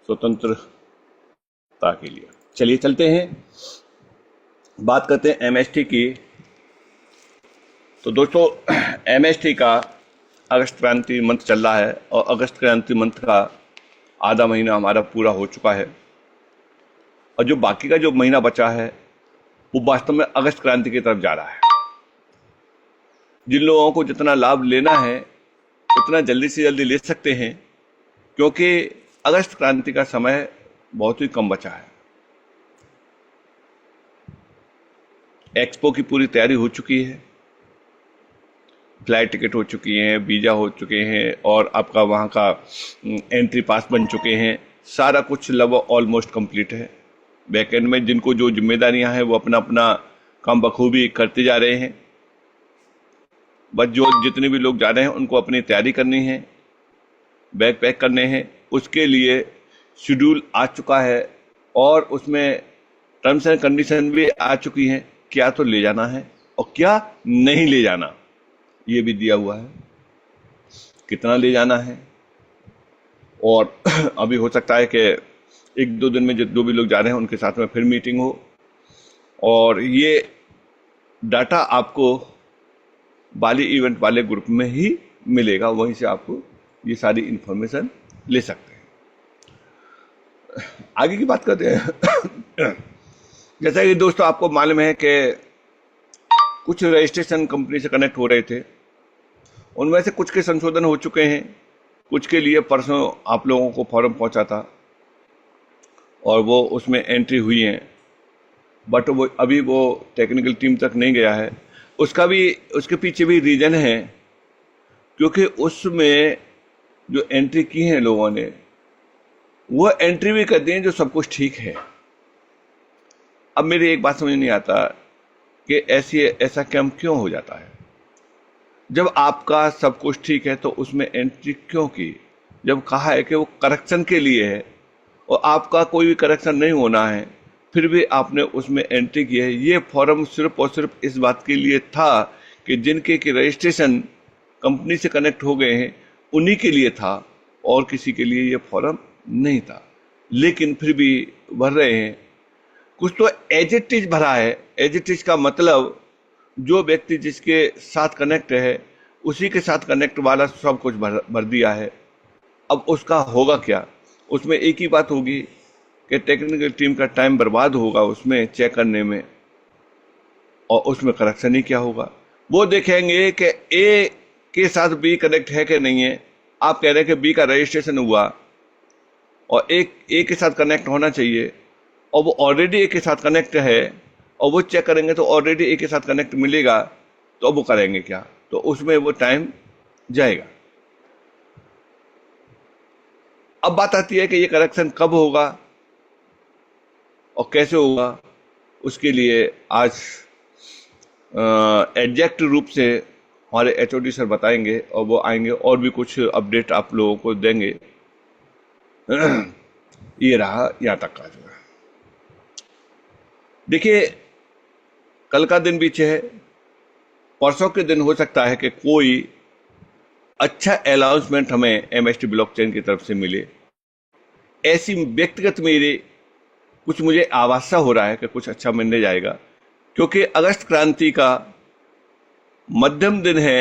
स्वतंत्रता के लिए। चलिए चलते हैं, बात करते हैं एमएसटी की। तो दोस्तों, एमएसटी का अगस्त क्रांति मंथ चल रहा है और अगस्त क्रांति मंथ का आधा महीना हमारा पूरा हो चुका है और जो बाकी का जो महीना बचा है वो वास्तव में अगस्त क्रांति की तरफ जा रहा है। जिन लोगों को जितना लाभ लेना है उतना जल्दी से जल्दी ले सकते हैं, क्योंकि अगस्त क्रांति का समय बहुत ही कम बचा है। एक्सपो की पूरी तैयारी हो चुकी है, फ्लाइट टिकट हो चुकी हैं, वीज़ा हो चुके हैं और आपका वहाँ का एंट्री पास बन चुके हैं। सारा कुछ लगभग ऑलमोस्ट कंप्लीट है। बैकएंड में जिनको जो जिम्मेदारियां हैं वो अपना अपना काम बखूबी करते जा रहे हैं। बस जो जितने भी लोग जा रहे हैं उनको अपनी तैयारी करनी है, बैग पैक करने हैं। उसके लिए शेड्यूल आ चुका है और उसमें टर्म्स एंड कंडीशन भी आ चुकी हैं, क्या तो ले जाना है और क्या नहीं ले जाना, ये भी दिया हुआ है, कितना ले जाना है। और अभी हो सकता है कि एक दो दिन में जो भी लोग जा रहे हैं उनके साथ में फिर मीटिंग हो और ये डाटा आपको बाली इवेंट वाले ग्रुप में ही मिलेगा, वहीं से आपको ये सारी इंफॉर्मेशन ले सकते हैं। आगे की बात करते हैं। जैसा कि दोस्तों आपको मालूम है कि कुछ रजिस्ट्रेशन कंपनी से कनेक्ट हो रहे थे, उनमें से कुछ के संशोधन हो चुके हैं, कुछ के लिए परसों आप लोगों को फॉर्म पहुंचा था और वो उसमें एंट्री हुई है, बट वो अभी वो टेक्निकल टीम तक नहीं गया है। उसके पीछे भी रीजन है, क्योंकि उसमें जो एंट्री की है लोगों ने वो एंट्री भी कर दी है जो सब कुछ ठीक है। अब मेरी एक बात समझ नहीं आता कि ऐसा क्यों हो जाता है। जब आपका सब कुछ ठीक है तो उसमें एंट्री क्यों की? जब कहा है कि वो करेक्शन के लिए है और आपका कोई भी करेक्शन नहीं होना है, फिर भी आपने उसमें एंट्री की है। ये फॉर्म सिर्फ और सिर्फ इस बात के लिए था कि जिनके की रजिस्ट्रेशन कंपनी से कनेक्ट हो गए हैं उन्हीं के लिए था और किसी के लिए ये फॉर्म नहीं था, लेकिन फिर भी भर रहे हैं। कुछ तो एज इट इज भरा है। एज इट इज का मतलब जो व्यक्ति जिसके साथ कनेक्ट है उसी के साथ कनेक्ट वाला सब कुछ भर दिया है। अब उसका होगा क्या? उसमें एक ही बात होगी कि टेक्निकल टीम का टाइम बर्बाद होगा उसमें चेक करने में, और उसमें करेक्शन ही क्या होगा। वो देखेंगे कि ए के साथ बी कनेक्ट है कि नहीं है। आप कह रहे हैं कि बी का रजिस्ट्रेशन हुआ और ए के साथ कनेक्ट होना चाहिए और वो ऑलरेडी ए के साथ कनेक्ट है और वो चेक करेंगे तो ऑलरेडी ए के साथ कनेक्ट मिलेगा, तो अब वो करेंगे क्या? तो उसमें वो टाइम जाएगा। अब बात आती है कि ये करेक्शन कब होगा और कैसे होगा। उसके लिए आज एग्जैक्ट रूप से हमारे एचओडी सर बताएंगे और वो आएंगे और भी कुछ अपडेट आप लोगों को देंगे। ये रहा यहाँ तक का जो है। देखिए, कल का दिन पीछे है, परसों के दिन हो सकता है कि कोई अच्छा अनाउंसमेंट हमें एमएसटी ब्लॉकचेन की तरफ से मिले। ऐसी व्यक्तिगत मुझे आभास हो रहा है कि कुछ अच्छा मिलने जाएगा, क्योंकि अगस्त क्रांति का मध्यम दिन है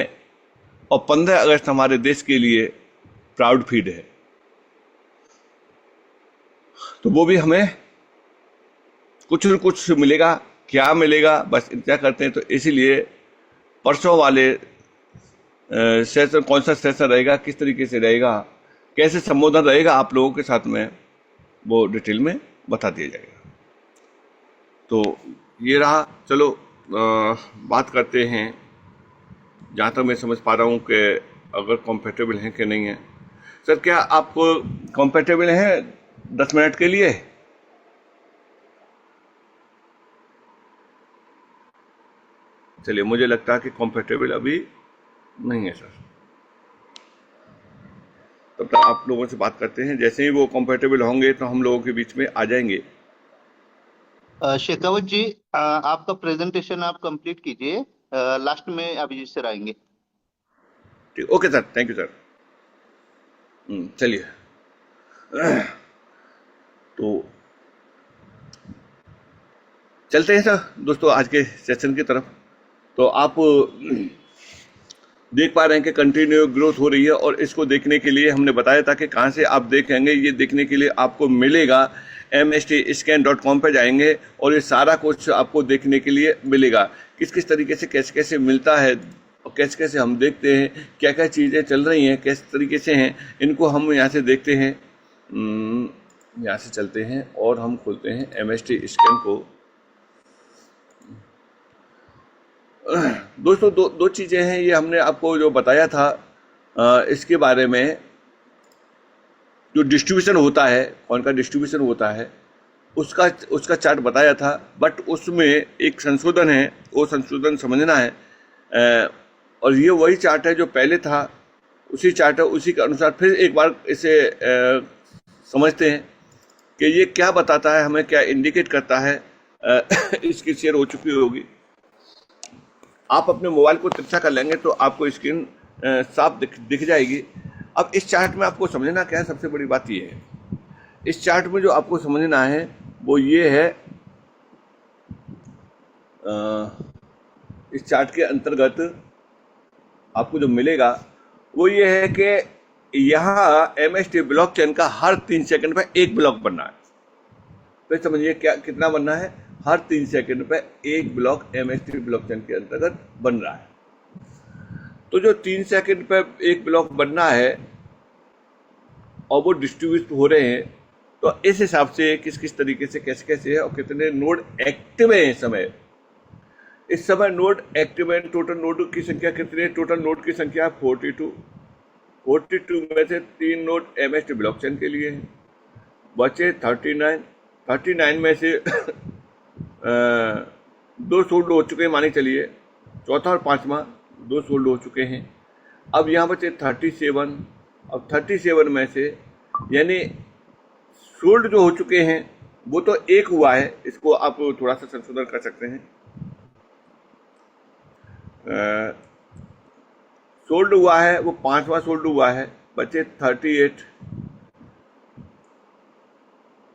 और 15 अगस्त हमारे देश के लिए प्राउड फीड है। तो वो भी हमें कुछ न कुछ मिलेगा। क्या मिलेगा बस इंतजार करते हैं। तो इसीलिए परसों वाले सेशन, कौन सा सेशन रहेगा, किस तरीके से रहेगा, कैसे संबोधन रहेगा आप लोगों के साथ में, वो डिटेल में बता दिया जाएगा। तो ये रहा। चलो बात करते हैं। जहाँ तक मैं समझ पा रहा हूँ कि अगर कंफर्टेबल हैं कि नहीं है। सर, क्या आप कंफर्टेबल हैं 10 मिनट के लिए? चलिए, मुझे लगता है कि कंफर्टेबल अभी नहीं है सर। तब तक आप लोगों से बात करते हैं। जैसे ही वो कंफर्टेबल होंगे तो हम लोगों के बीच में आ जाएंगे। शेखावत जी, आपका प्रेजेंटेशन आप कंप्लीट कीजिए, लास्ट में अभिजीत सर आएंगे। ठीक, okay sir, thank you sir. चलिए, चलते हैं सर दोस्तों आज के सेशन की तरफ। तो आप देख पा रहे हैं कि कंटिन्यू ग्रोथ हो रही है, और इसको देखने के लिए हमने बताया था कि कहाँ से आप देखेंगे। ये देखने के लिए आपको मिलेगा mstscan.com पे जाएंगे और ये सारा कुछ आपको देखने के लिए मिलेगा, किस किस तरीके से कैसे कैसे मिलता है और कैसे कैसे हम देखते हैं, क्या क्या चीज़ें चल रही हैं, किस तरीके से हैं, इनको हम यहाँ से देखते हैं। यहाँ से चलते हैं और हम खोलते हैं MST स्कैन को। दोस्तों दो चीज़ें हैं, ये हमने आपको जो बताया था इसके बारे में, जो डिस्ट्रीब्यूशन होता है, कौन का डिस्ट्रीब्यूशन होता है उसका चार्ट बताया था, बट उसमें एक संशोधन है, वो संशोधन समझना है। और ये वही चार्ट है जो पहले था, उसी चार्ट है, उसी के अनुसार फिर एक बार इसे समझते हैं कि ये क्या बताता है, हमें क्या इंडिकेट करता है। इसकी शेयर हो चुकी होगी, आप अपने मोबाइल को तिरछा कर लेंगे तो आपको स्क्रीन साफ दिख जाएगी। अब इस चार्ट में आपको समझना क्या है, सबसे बड़ी बात ये है, इस चार्ट में जो आपको समझना है वो ये है, इस चार्ट के अंतर्गत आपको जो मिलेगा वो ये है कि यहाँ MST ब्लॉकचेन का हर 3 सेकंड पे एक ब्लॉक बनना है। तो समझिए क्या कितना बनना है, हर 3 सेकंड पे एक ब्लॉक MST ब्लॉकचेन के अंतर्गत बन रहा है। तो जो 3 सेकंड पे एक ब्लॉक बनना है और वो डिस्ट्रीब्यूट हो रहे हैं, तो इस हिसाब से किस किस तरीके से कैसे कैसे है और कितने नोड एक्टिव है इस समय नोड एक्टिव है। टोटल नोड की संख्या कितनी है, टोटल नोड की संख्या 42 में से 3 नोड MST ब्लॉकचेन के लिए हैं, बचे 39 में से 2 सोल्ड हो चुके हैं, माने चलिए चौथा और पांचवा 2 सोल्ड हो चुके हैं। अब यहाँ बचे 37, अब 37 में से यानी सोल्ड जो हो चुके हैं वो तो एक हुआ है, इसको आप थोड़ा सा संशोधन कर सकते हैं। सोल्ड हुआ है वो 5वां सोल्ड हुआ है, बचे 38,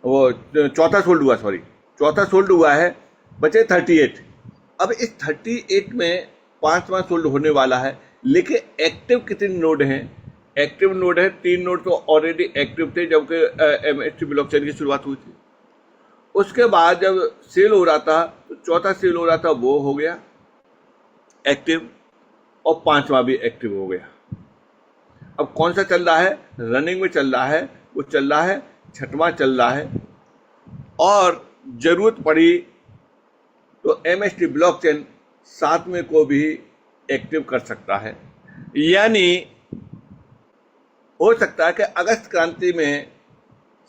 वो चौथा सोल्ड हुआ है, बचे 38। अब इस 38 में 5वां सोल्ड होने वाला है, लेकिन एक्टिव कितने नोड हैं, एक्टिव नोड है 3 नोड तो ऑलरेडी एक्टिव थे जबकि MST ब्लॉकचेन की शुरुआत हुई थी। उसके बाद जब सेल हो रहा था तो चौथा सेल हो रहा था, वो हो गया एक्टिव और 5वां भी एक्टिव हो गया। अब कौन सा चल रहा है, रनिंग में चल रहा है, वो चल रहा है 6वां चल रहा है, और जरूरत पड़ी तो MST ब्लॉकचेन 7वें को भी एक्टिव कर सकता है, यानी हो सकता है कि अगस्त क्रांति में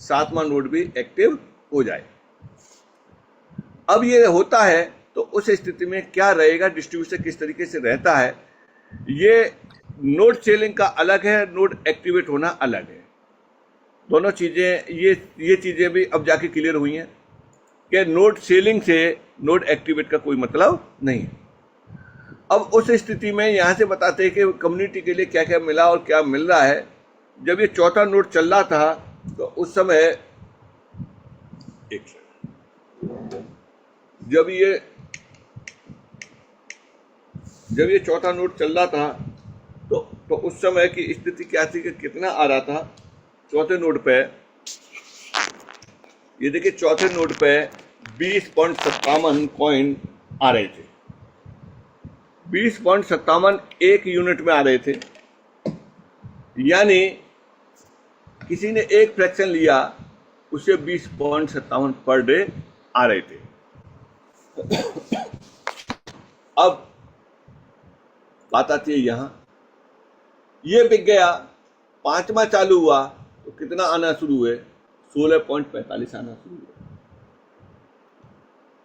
7वां नोड भी एक्टिव हो जाए। अब ये होता है तो उस स्थिति में क्या रहेगा, डिस्ट्रीब्यूशन किस तरीके से रहता है, ये नोड सेलिंग का अलग है, नोड एक्टिवेट होना अलग है। दोनों चीजें ये चीजें भी अब जाके क्लियर हुई हैं कि नोड सेलिंग से नोड एक्टिवेट का कोई मतलब नहीं। अब उस स्थिति में यहां से बताते हैं कि कम्युनिटी के लिए क्या क्या मिला और क्या मिल रहा है। जब ये चौथा नोड चल रहा था तो उस समय जब ये चौथा नोड चल रहा था तो उस समय की स्थिति क्या थी कि कितना आ रहा था चौथे नोड पे, ये देखिए चौथे नोड पे 20.57 कॉइन आ रहे थे, 20.57 एक यूनिट में आ रहे थे, यानी किसी ने एक फ्रैक्शन लिया उसे 20.57 पर डे आ रहे थे। अब बात आती है यहां, ये बिक गया, 5वां चालू हुआ तो कितना आना शुरू हुए, 16.45 आना शुरू हुआ।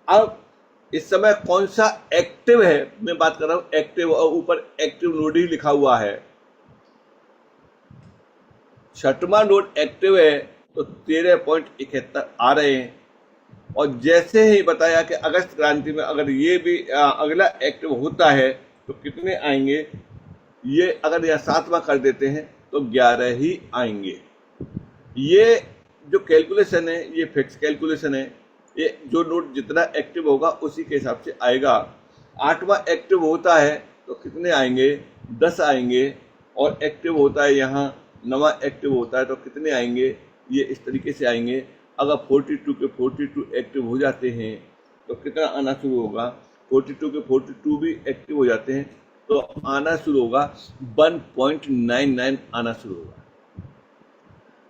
अब इस समय कौन सा एक्टिव है, मैं बात कर रहा हूं एक्टिव, और ऊपर एक्टिव नोड ही लिखा हुआ है, 6वां नोड एक्टिव है तो 13.71 आ रहे हैं। और जैसे ही बताया कि अगस्त क्रांति में अगर ये भी अगला एक्टिव होता है तो कितने आएंगे, ये अगर यह 7वां कर देते हैं तो 11 ही आएंगे। ये जो कैलकुलेशन है ये फिक्स कैलकुलेशन है, ये जो नोट जितना एक्टिव होगा उसी के हिसाब से आएगा। 8वां एक्टिव होता है तो कितने आएंगे, 10 आएंगे। और एक्टिव होता है यहाँ 9वां एक्टिव होता है तो कितने आएंगे, ये इस तरीके से आएंगे। अगर 42 के 42 एक्टिव हो जाते हैं तो कितना आना शुरू होगा, 42 के 42 भी एक्टिव हो जाते हैं तो आना शुरू होगा 1.99 आना शुरू होगा।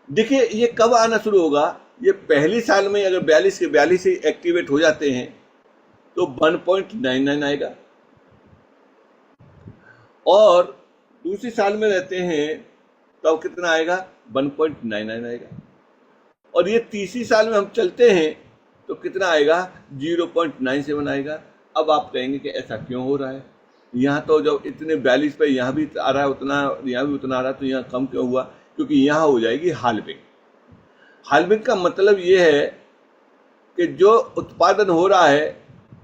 देखिए ये कब आना शुरू होगा, ये पहली साल में अगर 42 के 42 ही एक्टिवेट हो जाते हैं तो 1.99 आएगा, और दूसरी साल में रहते हैं तब तो कितना आएगा, 1.99 आएगा। और ये तीसरी साल में हम चलते हैं तो कितना आएगा, 0.97 आएगा। अब आप कहेंगे कि ऐसा क्यों हो रहा है, यहाँ तो जब इतने 42 पे यहाँ भी आ रहा है उतना, यहाँ भी उतना आ रहा है, तो यहाँ कम क्यों हुआ, क्योंकि यहाँ हो जाएगी हाल्विंग। हाल्विंग का मतलब ये है कि जो उत्पादन हो रहा है,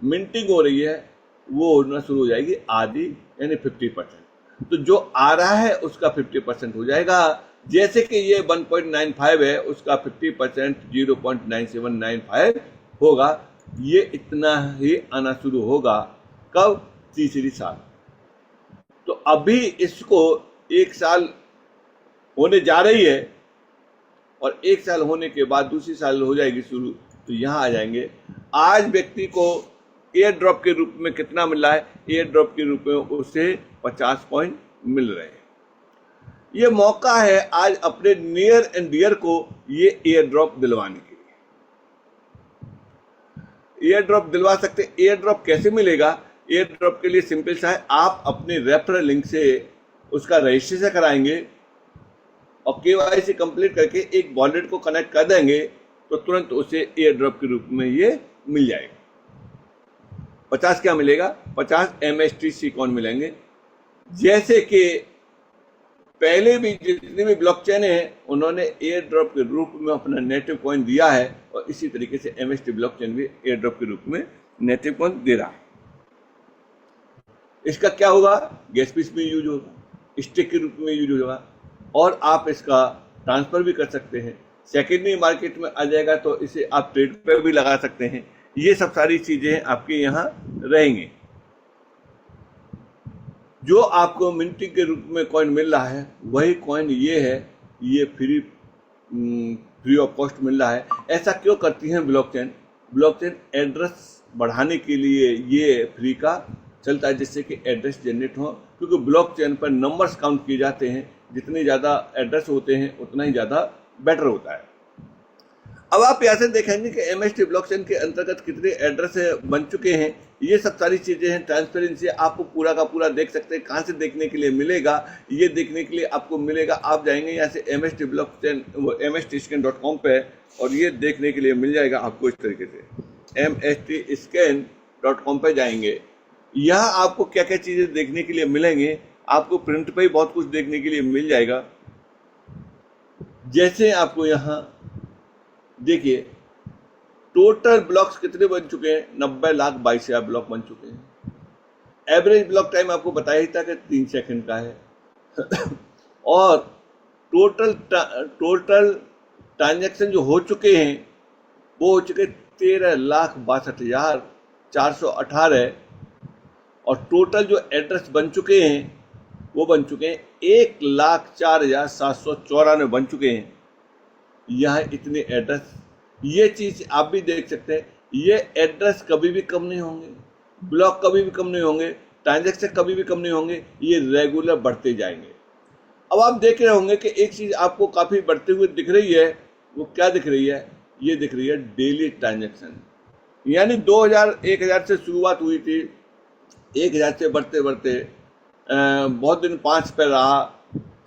मिंटिंग हो रही है, वो होना शुरू हो जाएगी आधी, यानी 50%। तो जो आ रहा है उसका 50% हो जाएगा। जैसे कि ये 1.95 है, उसका 50% 0.9795 होगा। ये इतना ही आना शुरू होगा कब, तीसरी साल। तो अभी इसको 1 साल होने जा रही है और 1 साल होने के बाद दूसरी साल हो जाएगी शुरू, तो यहाँ आ जाएंगे। आज व्यक्ति को एयर ड्रॉप के रूप में कितना मिल रहा है, एयर ड्रॉप के रूप में उसे 50 कॉइन मिल रहे हैं। ये मौका है आज अपने नियर एंड डियर को ये एयर ड्रॉप दिलवाने के लिए। एयर ड्रॉप दिलवा सकते। एयर ड्रॉप कैसे मिलेगा, एयर ड्रॉप के लिए सिंपल सा है, आप अपने रेफरल लिंक से उसका रजिस्ट्रेशन कराएंगे और केवाईसी कंप्लीट करके एक वॉलेट को कनेक्ट कर देंगे तो तुरंत उसे एयर ड्रॉप के रूप में ये मिल जाएगा। 50 क्या मिलेगा, 50 MSTC कॉइन मिलेंगे। जैसे कि पहले भी जितने भी ब्लॉकचेन है उन्होंने एयर ड्रॉप के रूप में अपना नेटिव कॉइन दिया है, और इसी तरीके से MST ब्लॉकचेन भी एयर ड्रॉप के रूप में नेटिव कॉइन दे रहा है। इसका क्या होगा, गैस फीस में यूज होगा, स्टेक के रूप में यूज होगा, और आप इसका ट्रांसफर भी कर सकते हैं। सेकेंडरी मार्केट में आ जाएगा तो इसे आप ट्रेड पे भी लगा सकते हैं। ये सब सारी चीजें आपके यहाँ रहेंगी। जो आपको मिंटिंग के रूप में कॉइन मिल रहा है वही कॉइन ये है, ये फ्री ऑफ कॉस्ट मिल रहा है। ऐसा क्यों करती हैं ब्लॉकचेन? ब्लॉकचेन एड्रेस बढ़ाने के लिए ये फ्री का चलता है, जिससे कि एड्रेस जनरेट हो, क्योंकि ब्लॉकचेन पर नंबर्स काउंट किए जाते हैं। जितने ज़्यादा एड्रेस होते हैं उतना ही ज़्यादा बेटर होता है। अब आप यहाँ से देखेंगे कि MST ब्लॉकचेन के अंतर्गत कितने एड्रेस बन चुके हैं। ये सब सारी चीज़ें हैं। ट्रांसपेरेंसी आपको पूरा का पूरा देख सकते हैं। कहाँ से देखने के लिए मिलेगा, ये देखने के लिए आपको मिलेगा, आप जाएंगे यहाँ से MST ब्लॉकचेन mstscan.com पे, और ये देखने के लिए मिल जाएगा आपको इस तरीके से mstscan.com पे जाएंगे। यहाँ आपको क्या क्या चीज़ें देखने के लिए मिलेंगे, आपको प्रिंट पे ही बहुत कुछ देखने के लिए मिल जाएगा। जैसे आपको यहाँ देखिए टोटल ब्लॉक्स कितने बन चुके हैं, 90,22,000 ब्लॉक बन चुके हैं। एवरेज ब्लॉक टाइम आपको बताया ही था कि 3 सेकंड का है और टोटल ट्रांजैक्शन जो हो चुके हैं वो हो चुके 13,62,418, और टोटल जो एड्रेस बन चुके हैं वो बन चुके हैं 1,04,794 बन चुके हैं। यहाँ इतने एड्रेस, ये चीज़ आप भी देख सकते हैं। ये एड्रेस कभी भी कम नहीं होंगे, ब्लॉक कभी भी कम नहीं होंगे, ट्रांजैक्शन कभी भी कम नहीं होंगे, ये रेगुलर बढ़ते जाएंगे। अब आप देख रहे होंगे कि एक चीज़ आपको काफ़ी बढ़ते हुए दिख रही है, वो क्या दिख रही है, ये दिख रही है डेली ट्रांजैक्शन। यानी 1,000 से शुरुआत हुई थी, 1,000 से बढ़ते बढ़ते बहुत दिन 5 पे रहा,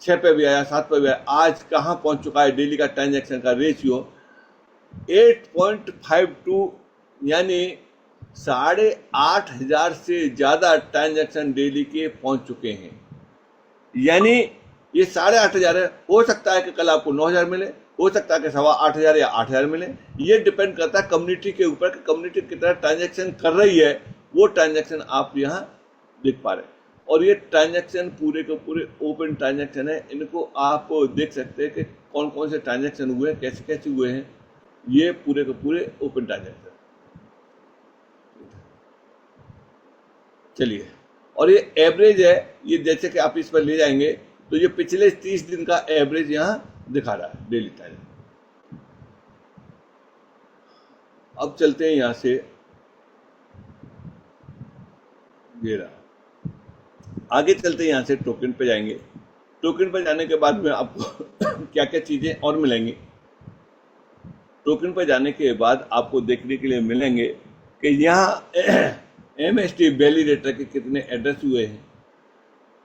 6 पे भी आया, 7 पे भी आया। आज कहाँ पहुँच चुका है डेली का ट्रांजैक्शन का रेशियो 8.52, यानी 8,500 से ज़्यादा ट्रांजैक्शन डेली के पहुँच चुके हैं। यानी ये 8,500 है। हो सकता है कि कल आपको 9,000 मिले, हो सकता है कि 8,2500 या 8,000 मिले। ये डिपेंड करता है कम्युनिटी के ऊपर कि कम्युनिटी कितना ट्रांजैक्शन कर रही है, वो ट्रांजैक्शन आप यहाँ देख पा रहे हैं। और ये ट्रांजैक्शन पूरे के पूरे ओपन ट्रांजैक्शन है। इनको आप देख सकते हैं कि कौन कौन से ट्रांजैक्शन हुए हैं, कैसे कैसे हुए हैं। ये पूरे के पूरे ओपन ट्रांजैक्शन। चलिए, और ये एवरेज है, ये जैसे कि आप इस पर ले जाएंगे तो ये पिछले 30 दिन का एवरेज यहाँ दिखा रहा है डेली टाइम। अब चलते हैं यहाँ से, ये रहा, आगे चलते हैं यहाँ से टोकन पे जाएंगे। टोकन पे जाने के बाद में आपको क्या क्या चीजें और मिलेंगी। टोकन पे जाने के बाद आपको देखने के लिए मिलेंगे कि यहाँ MST वैलिडेटर के कितने एड्रेस हुए हैं।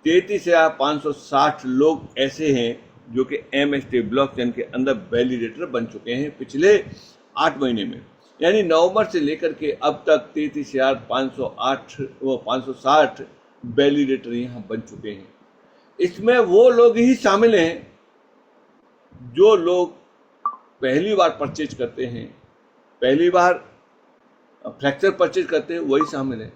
33,560 लोग ऐसे हैं जो कि MST ब्लॉकचेन के अंदर वैलिडेटर बन चुके हैं पिछले 8 महीने में, यानी नवंबर से लेकर के अब तक 33,560 वैलिडेटर यहाँ बन चुके हैं। इसमें वो लोग ही शामिल हैं जो लोग पहली बार परचेज करते हैं, पहली बार फ्रैक्चर परचेज करते हैं, वही शामिल है।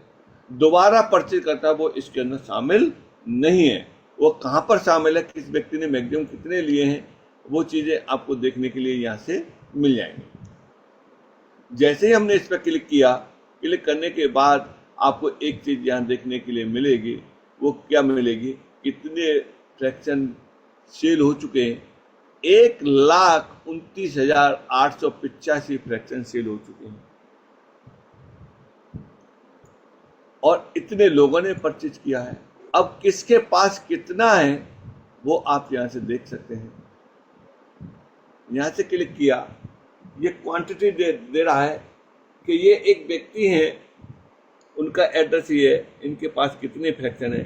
दोबारा परचेज करता है वो इसके अंदर शामिल नहीं है। वो कहाँ पर शामिल है, किस व्यक्ति ने मैक्सिमम कितने लिए हैं, वो चीज़ें आपको देखने के लिए यहाँ से मिल जाएंगी। जैसे ही हमने इस पर क्लिक किया, क्लिक करने के बाद आपको एक चीज़ यहाँ देखने के लिए मिलेगी। वो क्या मिलेगी, कितने फ्रैक्शन सेल हो चुके हैं। 1,29,885 फ्रैक्शन सेल हो चुके हैं और इतने लोगों ने परचेज किया है। अब किसके पास कितना है वो आप यहाँ से देख सकते हैं। यहाँ से क्लिक किया, ये क्वांटिटी दे रहा है कि ये एक व्यक्ति है, उनका एड्रेस ये है, इनके पास कितने फ्रैक्शन है।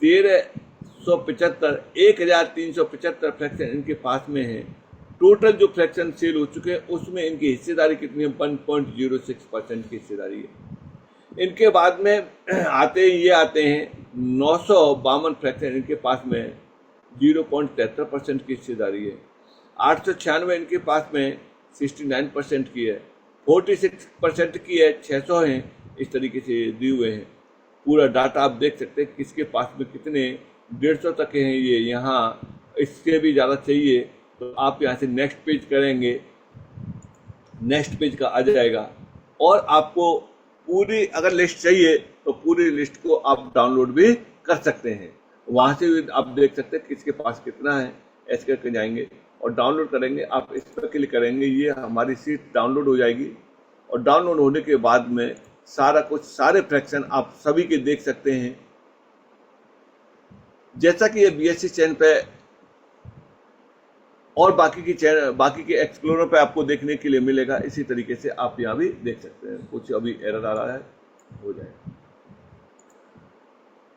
1,375 फ्रैक्शन इनके पास में है। टोटल जो फ्रैक्शन सेल हो चुके हैं उसमें इनकी हिस्सेदारी कितनी है, 1.06% की हिस्सेदारी है। इनके बाद में आते हैं 952 फ्रैक्शन इनके पास में है, 0.73% की हिस्सेदारी है। 896 इनके पास में 69% की है, 46% की है, 600 हैं, इस तरीके से दिए हुए हैं। पूरा डाटा आप देख सकते हैं किसके पास में कितने, 150 तक हैं ये। यहाँ इससे भी ज़्यादा चाहिए तो आप यहाँ से नेक्स्ट पेज करेंगे, नेक्स्ट पेज का आ जाएगा और आपको पूरी अगर लिस्ट चाहिए तो पूरी लिस्ट को आप डाउनलोड भी कर सकते हैं। वहाँ से भी आप देख सकते हैं किसके पास कितना है। ऐसे करके जाएंगे और डाउनलोड करेंगे, आप इस पर क्लिक करेंगे, ये हमारी सीट डाउनलोड हो जाएगी और डाउनलोड होने के बाद में सारा कुछ, सारे फ्रैक्शन आप सभी के देख सकते हैं। जैसा कि ये BSC चैन पे और बाकी के एक्सप्लोरर पे आपको देखने के लिए मिलेगा, इसी तरीके से आप यहाँ भी देख सकते हैं। कुछ अभी एरर आ रहा है, हो जाएगा।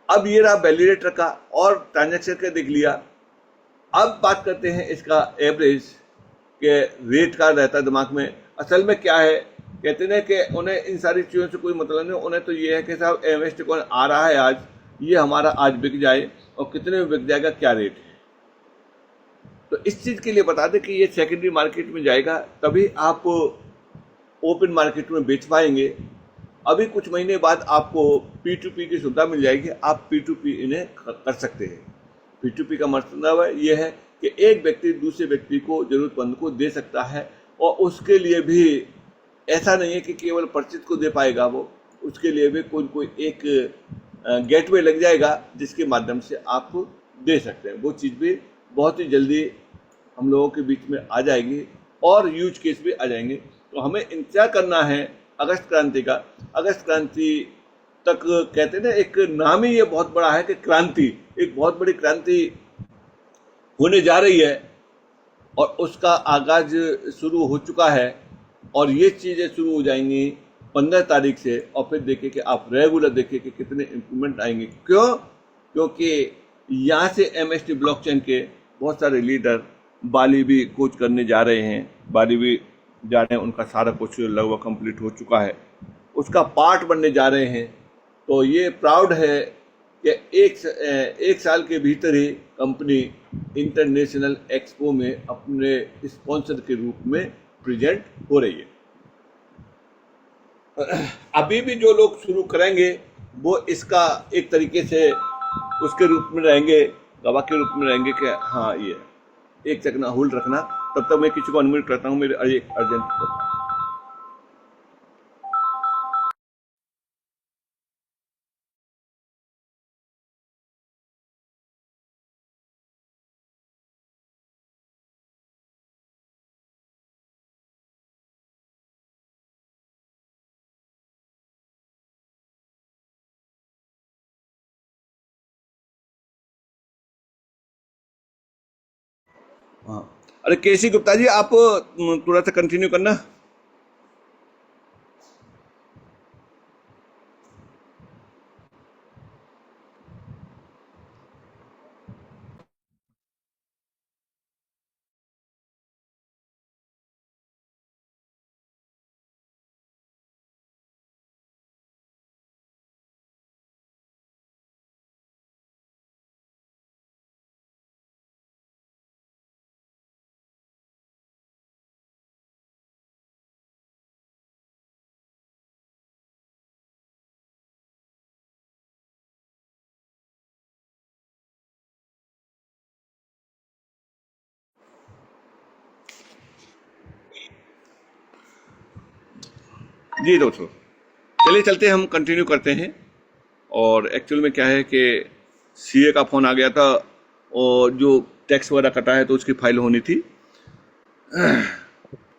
अब ये रहा वैलिडेटर का और ट्रांजैक्शन का देख लिया। अब बात करते हैं इसका एवरेज के रेट का रहता है दिमाग में। असल में क्या है, कहते हैं कि उन्हें इन सारी चीज़ों से कोई मतलब नहीं, उन्हें तो ये है कि साहब MST कॉइन आ रहा है आज, ये हमारा आज बिक जाए और कितने में बिक जाएगा, क्या रेट है। तो इस चीज़ के लिए बता दें कि ये सेकेंडरी मार्केट में जाएगा तभी आप ओपन मार्केट में बेच पाएंगे। अभी कुछ महीने बाद आपको P2P की सुविधा मिल जाएगी, आप P2P इन्हें कर सकते हैं। P2P का मतलब ये है कि एक व्यक्ति दूसरे व्यक्ति को, जरूरतमंद को दे सकता है और उसके लिए भी ऐसा नहीं है कि केवल परचेज को दे पाएगा वो, उसके लिए भी कोई एक गेटवे लग जाएगा जिसके माध्यम से आप दे सकते हैं। वो चीज़ भी बहुत ही जल्दी हम लोगों के बीच में आ जाएगी और यूज केस भी आ जाएंगे। तो हमें इंतजार करना है अगस्त क्रांति का। अगस्त क्रांति तक कहते हैं ना, एक नाम ही ये बहुत बड़ा है कि क्रांति, एक बहुत बड़ी क्रांति होने जा रही है और उसका आगाज शुरू हो चुका है और ये चीज़ें शुरू हो जाएंगी 15 तारीख से। और फिर देखिए कि आप रेगुलर देखिए कि कितने इम्प्रूवमेंट आएंगे। क्यों? क्योंकि यहाँ से MST ब्लॉकचेन के बहुत सारे लीडर बाली भी कोच करने जा रहे हैं, बाली भी जा रहे हैं, उनका सारा कुछ लगभग कंप्लीट हो चुका है, उसका पार्ट बनने जा रहे हैं। तो ये प्राउड है कि एक साल के भीतर ही कंपनी इंटरनेशनल एक्सपो में अपने स्पॉन्सर के रूप में प्रेजेंट हो रही है। अभी भी जो लोग शुरू करेंगे वो इसका एक तरीके से उसके रूप में रहेंगे, गवाह के रूप में रहेंगे कि हाँ ये एक सेकंड होल्ड रखना, तब तक मैं किसी को अनम्यूट करता हूँ, मेरे अर्जेंट हाँ। अरे केसी गुप्ता जी, आप थोड़ा सा कंटिन्यू करना। जी दोस्तों, चलिए चलते हैं, हम कंटिन्यू करते हैं। और एक्चुअल में क्या है कि सीए का फोन आ गया था, और जो टैक्स वगैरह कटा है तो उसकी फाइल होनी थी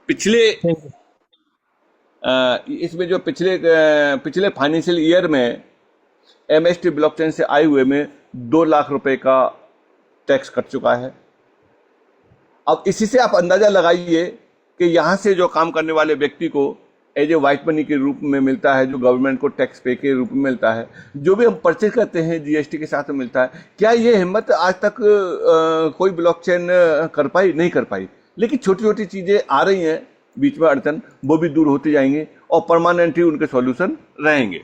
पिछले थैंक यू। इसमें जो पिछले फाइनेंशियल ईयर में एमएसटी ब्लॉकचेन से आए हुए में 2 लाख रुपए का टैक्स कट चुका है। अब इसी से आप अंदाजा लगाइए कि यहां से जो काम करने वाले व्यक्ति को एज ए वाइट मनी के रूप में मिलता है, जो गवर्नमेंट को टैक्स पे के रूप में मिलता है, जो भी हम परचेज करते हैं जीएसटी के साथ में मिलता है। क्या ये हिम्मत आज तक कोई ब्लॉकचेन कर पाई? नहीं कर पाई। लेकिन छोटी छोटी चीजें आ रही हैं बीच में अड़चन, वो भी दूर होती जाएंगे और परमानेंटली उनके सॉल्यूशन रहेंगे।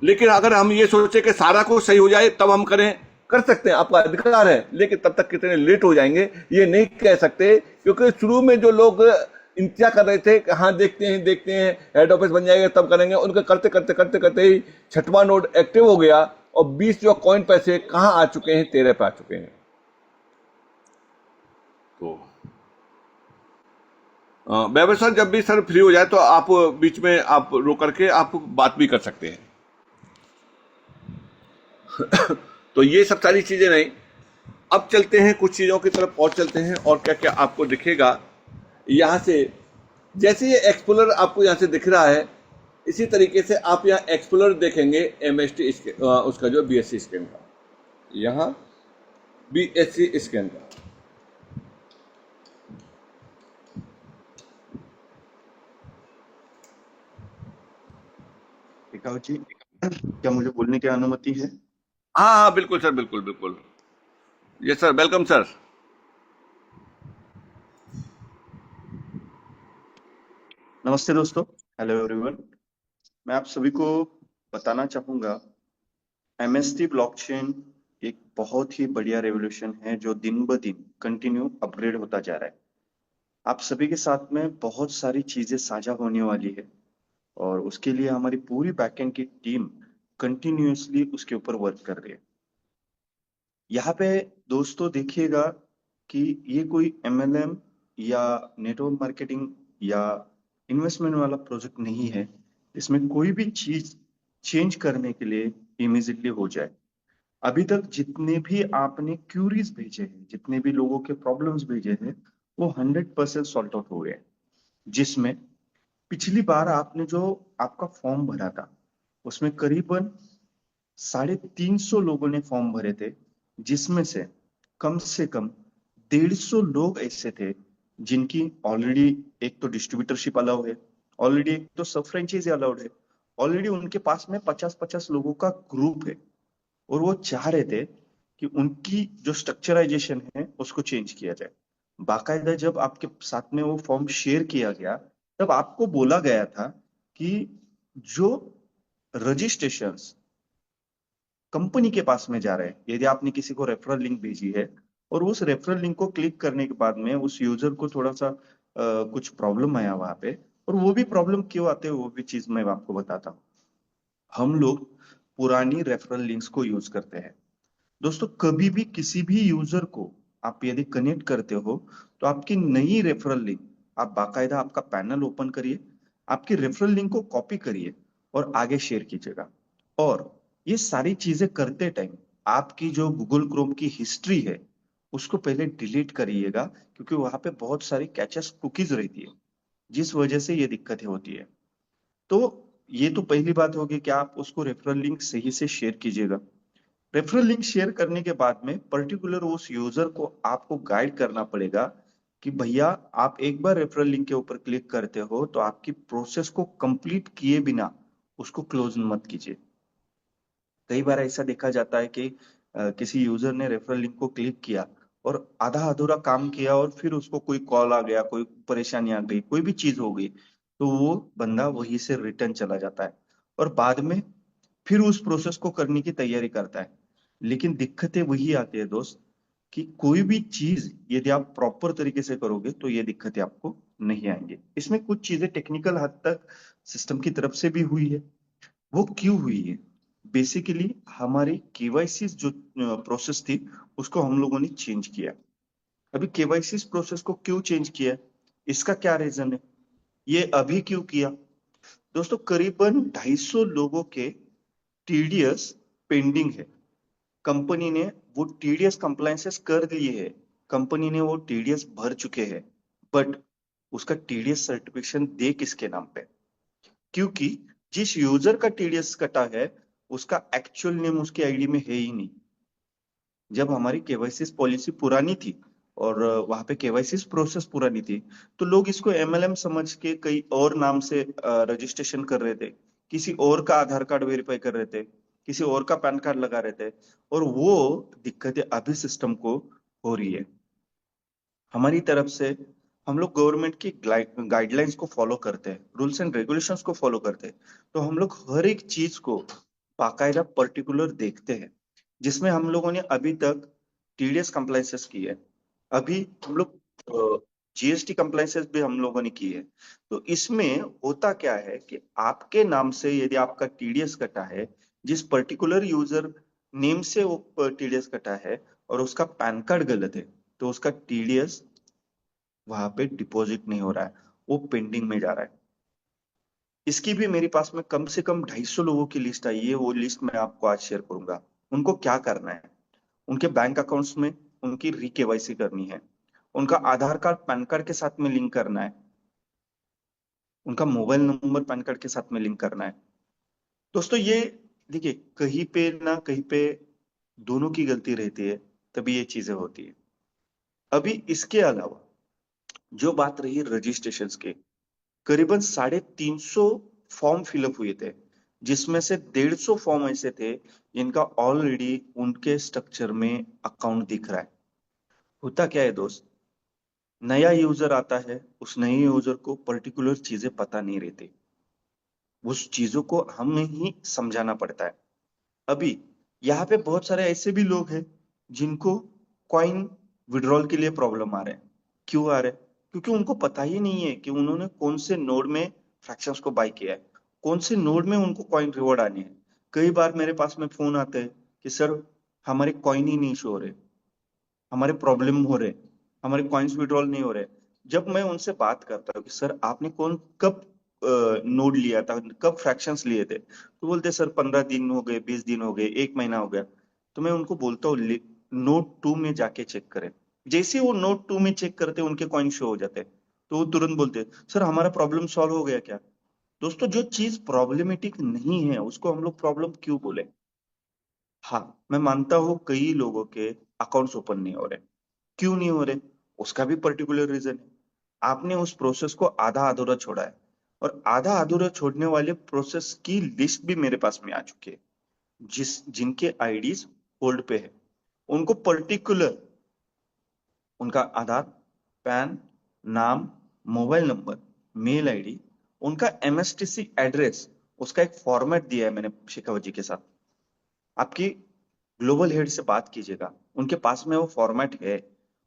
लेकिन अगर हम ये सोचे कि सारा कुछ सही हो जाए तब हम करें, कर सकते हैं, आपका अधिकार है, लेकिन तब तक कितने लेट हो जाएंगे ये नहीं कह सकते। क्योंकि शुरू में जो लोग इंतजार कर रहे थे कि हाँ देखते हैं हेड ऑफिस बन जाएगा तब करेंगे, उनके करते करते करते करते ही 6वां नोड एक्टिव हो गया और 20 जो कॉइन पैसे कहाँ आ चुके हैं, 13 पे आ चुके हैं। तो वैभव सर, जब भी सर फ्री हो जाए तो आप बीच में आप रोक करके आप बात भी कर सकते हैं। तो ये सब सारी चीजें नहीं, अब चलते हैं कुछ चीजों की तरफ और चलते हैं, और क्या क्या आपको दिखेगा यहां से। जैसे ये एक्सप्लोरर आपको यहां से दिख रहा है, इसी तरीके से आप यहाँ एक्सप्लोरर देखेंगे एमएसटी उसका जो बीएससी स्कैन का, यहाँ बीएससी स्कैन का। टिकाऊ जी, क्या मुझे बोलने की अनुमति है? हाँ हाँ बिल्कुल सर, बिल्कुल बिल्कुल। Yes sir, welcome sir. नमस्ते दोस्तों, हेलो एवरीवन। मैं आप सभी को बताना चाहूंगा, एमएसटी ब्लॉकचेन एक बहुत ही बढ़िया रेवोल्यूशन है जो दिन ब दिन कंटिन्यू अपग्रेड होता जा रहा है। आप सभी के साथ में बहुत सारी चीजें साझा होने वाली है और उसके लिए हमारी पूरी बैकएंड की टीम कंटिन्यूअसली उसके ऊपर वर्क कर रही है। यहाँ पे दोस्तों देखिएगा कि ये कोई एमएलएम या नेटवर्क मार्केटिंग या इन्वेस्टमेंट वाला प्रोजेक्ट नहीं है। इसमें कोई भी चीज चेंज करने के लिए इमीजिएटली हो जाए। अभी तक जितने भी आपने क्यूरीज भेजे हैं, जितने भी लोगों के प्रॉब्लम्स भेजे हैं, वो 100% सॉल्व आउट हो गए। जिसमें पिछली बार आपने जो आपका फॉर्म भरा था, उसमें करीबन 350 लोगों ने फॉर्म भरे थे, जिसमें से कम 150 लोग ऐसे थे जिनकी ऑलरेडी एक तो डिस्ट्रीब्यूटरशिप अलाउड है, ऑलरेडी एक तो सब फ्रेंचाइजी अलाउड है, ऑलरेडी उनके पास में 50-50 लोगों का ग्रुप है और वो चाह रहे थे कि उनकी जो स्ट्रक्चराइजेशन है उसको चेंज किया जाए। बाकायदा जब आपके साथ में वो फॉर्म शेयर किया गया, तब आपको बोला गया था कि जो रजिस्ट्रेशंस कंपनी के पास में जा रहे हैं, यदि आपने किसी को रेफरल लिंक भेजी है और उस रेफरल लिंक को क्लिक करने के बाद में उस यूजर को थोड़ा सा कुछ प्रॉब्लम आया वहां पे, और वो भी प्रॉब्लम क्यों आते हैं वो भी चीज मैं आपको बताता हूँ। हम लोग पुरानी रेफरल लिंक्स को यूज करते हैं। दोस्तों, कभी भी किसी भी यूजर को आप यदि कनेक्ट करते हो तो आपकी नई रेफरल लिंक आप बाकायदा आपका पैनल ओपन करिए, आपकी रेफरल लिंक को कॉपी करिए और आगे शेयर कीजिएगा। और ये सारी चीजें करते टाइम आपकी जो गूगल क्रोम की हिस्ट्री है उसको पहले डिलीट करिएगा, क्योंकि वहां पे बहुत सारी कैचेस कुकीज रहती है, जिस वजह से ये दिक्कतें होती है। तो ये तो पहली बात होगी कि आप उसको रेफरल लिंक सही से शेयर कीजिएगा। रेफरल लिंक शेयर करने के बाद में पर्टिकुलर उस यूजर को आपको गाइड करना पड़ेगा कि भैया आप एक बार रेफरल लिंक के ऊपर क्लिक करते हो तो आपकी प्रोसेस को कंप्लीट किए बिना उसको क्लोज मत कीजिए। कई बार ऐसा देखा जाता है कि किसी यूजर ने रेफरल लिंक को क्लिक किया और आधा अधूरा काम किया और फिर उसको कोई कॉल आ गया, कोई परेशानी आ गई, कोई भी चीज हो गई, तो वो बंदा वहीं से रिटर्न चला जाता है और बाद में फिर उस प्रोसेस को करने की तैयारी करता है। लेकिन दिक्कतें वही आती है दोस्त कि कोई भी चीज यदि आप प्रॉपर तरीके से करोगे तो ये दिक्कतें आपको नहीं आएंगी। इसमें कुछ चीजें टेक्निकल हद तक सिस्टम की तरफ से भी हुई है। वो क्यों हुई है? बेसिकली हमारी केवाईसी जो प्रोसेस थी उसको हम लोगों ने चेंज किया। अभी केवाईसी प्रोसेस को क्यों चेंज किया, इसका क्या रीजन है, ये अभी क्यों किया? दोस्तों करीबन 250 लोगों के टीडीएस पेंडिंग है। कंपनी ने वो टीडीएस कंप्लायंसेस कर लिए है, कंपनी ने वो टीडीएस भर चुके हैं, बट उसका टीडीएस सर्टिफिकेशन दे किसके नाम पे? क्योंकि जिस यूजर का टीडीएस कटा है उसका एक्चुअल नेम उसकी आईडी में है ही नहीं। जब हमारी केवाईसी पॉलिसी पुरानी थी और वहां पे केवाईसी प्रोसेस पुरानी थी तो लोग इसको एमएलएम समझ के कई और नाम से रजिस्ट्रेशन कर रहे थे, किसी और का आधार कार्ड वेरीफाई कर रहे थे, किसी और का पैन कार्ड लगा रहे थे, और वो दिक्कतें अभी सिस्टम को हो रही है। हमारी तरफ से हम लोग गवर्नमेंट की गाइडलाइंस को फॉलो करते हैं, रूल्स एंड रेगुलेशंस को फॉलो करते हैं, तो हम लोग हर एक चीज को बाकायदा पर्टिकुलर देखते हैं। जिसमें हम लोगों ने अभी तक टीडीएस कंप्लायंसेस की है, अभी हम लोग जीएसटी कंप्लायंसेस भी हम लोगों ने की है। तो इसमें होता क्या है कि आपके नाम से यदि आपका टीडीएस कटा है, जिस पर्टिकुलर यूजर नेम से वो टीडीएस कटा है और उसका पैन कार्ड गलत है, तो उसका टीडीएस वहां पे डिपॉजिट नहीं हो रहा है, वो पेंडिंग में जा रहा है। इसकी भी मेरे पास में कम से कम 250 लोगों की लिस्ट आई है, वो लिस्ट मैं आपको आज शेयर करूंगा। उनको क्या करना है, उनके बैंक अकाउंट्स में उनकी रीकेवाईसी करनी है, उनका आधार कार्ड पैन कार्ड के साथ में लिंक करना है, उनका मोबाइल नंबर पैन कार्ड के साथ में लिंक करना है। दोस्तों ये देखिए, कहीं पे ना कहीं पे दोनों की गलती रहती है, तभी ये चीजें होती है। अभी इसके अलावा जो बात रही रजिस्ट्रेशन की, करीबन 350 फॉर्म फिलअप हुए थे, जिसमें से 150 फॉर्म ऐसे थे जिनका ऑलरेडी उनके स्ट्रक्चर में अकाउंट दिख रहा है। होता क्या है दोस्त, नया यूजर आता है, उस नए यूजर को पर्टिकुलर चीजें पता नहीं रहती, उस चीजों को हमें ही समझाना पड़ता है। अभी यहाँ पे बहुत सारे ऐसे भी लोग हैं जिनको कॉइन विड्रॉल के लिए प्रॉब्लम आ रहे हैं। क्यों आ रहे हैं? क्योंकि उनको पता ही नहीं है कि उन्होंने कौन से नोड में फ्रैक्शंस को बाय किया है, कौन से नोड में उनको कॉइन रिवॉर्ड आने हैं। कई बार मेरे पास में फोन आते हैं कि सर हमारे कॉइन ही नहीं शो हो रहे, हमारे प्रॉब्लम हो रहे, हमारे कॉइन्स विड्रॉल नहीं हो रहे। जब मैं उनसे बात करता हूँ कि सर आपने कौन कब नोड लिया था, कब फ्रैक्शंस लिए थे, तो बोलते सर 15 दिन हो गए, 20 दिन हो गए, एक महीना हो गया। तो मैं उनको बोलता हूँ नोट 2 में जाके चेक करें। जैसे वो नोट 2 में चेक करते उनके कॉइन शो हो जाते, तो वो तुरंत बोलते सर हमारा प्रॉब्लम सॉल्व हो गया क्या? दोस्तों जो चीज प्रॉब्लमेटिक नहीं है उसको हम लोग प्रॉब्लम क्यों बोले? हाँ, मैं मानता हूँ कई लोगों के अकाउंट्स ओपन नहीं हो रहे। क्यों नहीं हो रहे? उसका भी पर्टिकुलर रीजन है। आपने उस प्रोसेस को आधा अधूरा छोड़ा है, और आधा अधूरा छोड़ने वाले प्रोसेस की लिस्ट भी मेरे पास में आ चुकी है। जिनके आईडीज होल्ड पे है, उनको पर्टिकुलर उनका आधार, पैन, नाम, मोबाइल नंबर, मेल आईडी, उनका एमएसटीसी एड्रेस, उसका एक फॉर्मेट दिया है मैंने शेखावत जी के साथ। आपकी ग्लोबल हेड से बात कीजिएगा, उनके पास में वो फॉर्मेट है,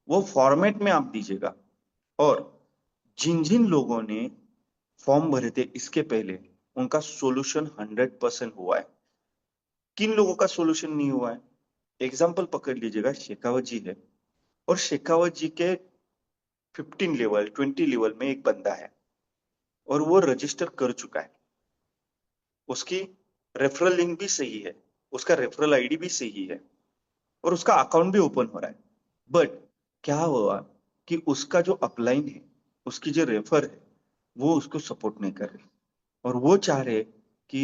वो फॉर्मेट में आप दीजिएगा। और जिन जिन लोगों ने फॉर्म भरे थे इसके पहले, उनका सोल्यूशन 100% हुआ है। किन लोगों का सोल्यूशन नहीं हुआ है? एग्जाम्पल पकड़ लीजिएगा, शेखावत जी है, और शेखावत जी के 15 लेवल 20 लेवल में एक बंदा है और वो रजिस्टर कर चुका है, उसकी रेफरल लिंक भी सही है, उसका रेफरल आईडी भी सही है, और उसका अकाउंट भी ओपन हो रहा है। बट क्या हुआ कि उसका जो अपलाइन है, उसकी जो रेफर है, वो उसको सपोर्ट नहीं कर रही, और वो चाह रहे कि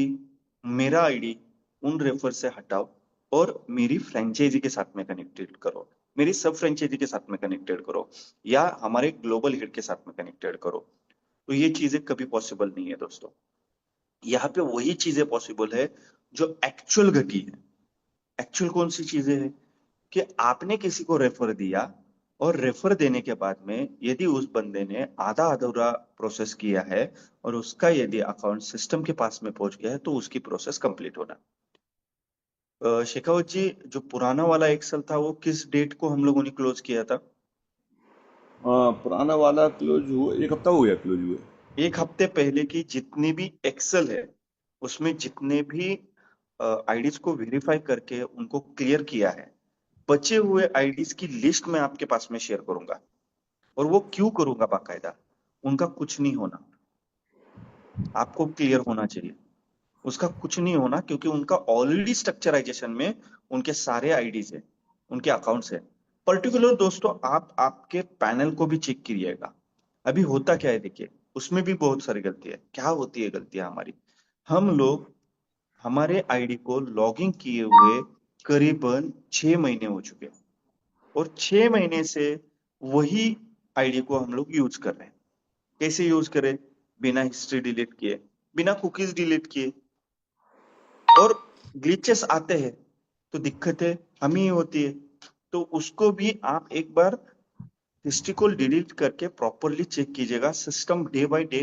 मेरा आईडी उन रेफर से हटाओ और मेरी फ्रेंचाइजी के साथ में कनेक्टेड करो, मेरी सब फ्रेंचाइजी के साथ में कनेक्टेड करो, या हमारे ग्लोबल हेड के साथ में कनेक्टेड करो। तो ये चीजें कभी पॉसिबल नहीं है दोस्तों। यहाँ पे वही चीजें पॉसिबल है जो एक्चुअल घटी है। एक्चुअल कौन सी चीजें हैं कि आपने किसी को रेफर दिया, और रेफर देने के बाद में यदि उस बंदे ने आधा अधूरा प्रोसेस किया है और उसका यदि अकाउंट सिस्टम के पास में पहुंच गया है, तो उसकी प्रोसेस कंप्लीट होना। शेखावत जी, जो पुराना वाला एक्सेल था वो किस डेट को हम लोगों ने क्लोज किया था? हाँ, पुराना वाला क्लोज हुआ, 1 हफ्ता हो गया क्लोज हुए। एक हफ्ते पहले की जितनी भी एक्सेल है, उसमें जितने भी आईडीज को वेरीफाई करके उनको क्लियर किया है, बचे हुए आईडीज की लिस्ट मैं आपके पास में शेयर करूंगा। और वो क्यों करूंगा बाकायदा, उनका कुछ नहीं होना, आपको क्लियर होना चाहिए। उसका कुछ नहीं होना, क्योंकि उनका ऑलरेडी स्ट्रक्चराइजेशन में उनके सारे आईडीज है, उनके अकाउंट्स है। पर्टिकुलर दोस्तों, आप आपके पैनल को भी चेक कीजिएगा। अभी होता क्या है देखिए, उसमें भी बहुत सारी गलती है। क्या होती है गलतियां हमारी? हम लोग हमारे आईडी को लॉगिन किए हुए करीबन 6 महीने हो चुके हैं, और 6 महीने से वही आईडी को हम लोग यूज कर रहे हैं। कैसे यूज करें? बिना हिस्ट्री डिलीट किए, बिना कुकीज डिलीट किए। और ग्लिचेस आते हैं तो दिक्कतें हमें ही होती है। तो उसको भी आप एक बार हिस्ट्री को डिलीट करके प्रॉपरली चेक कीजिएगा। सिस्टम डे बाय डे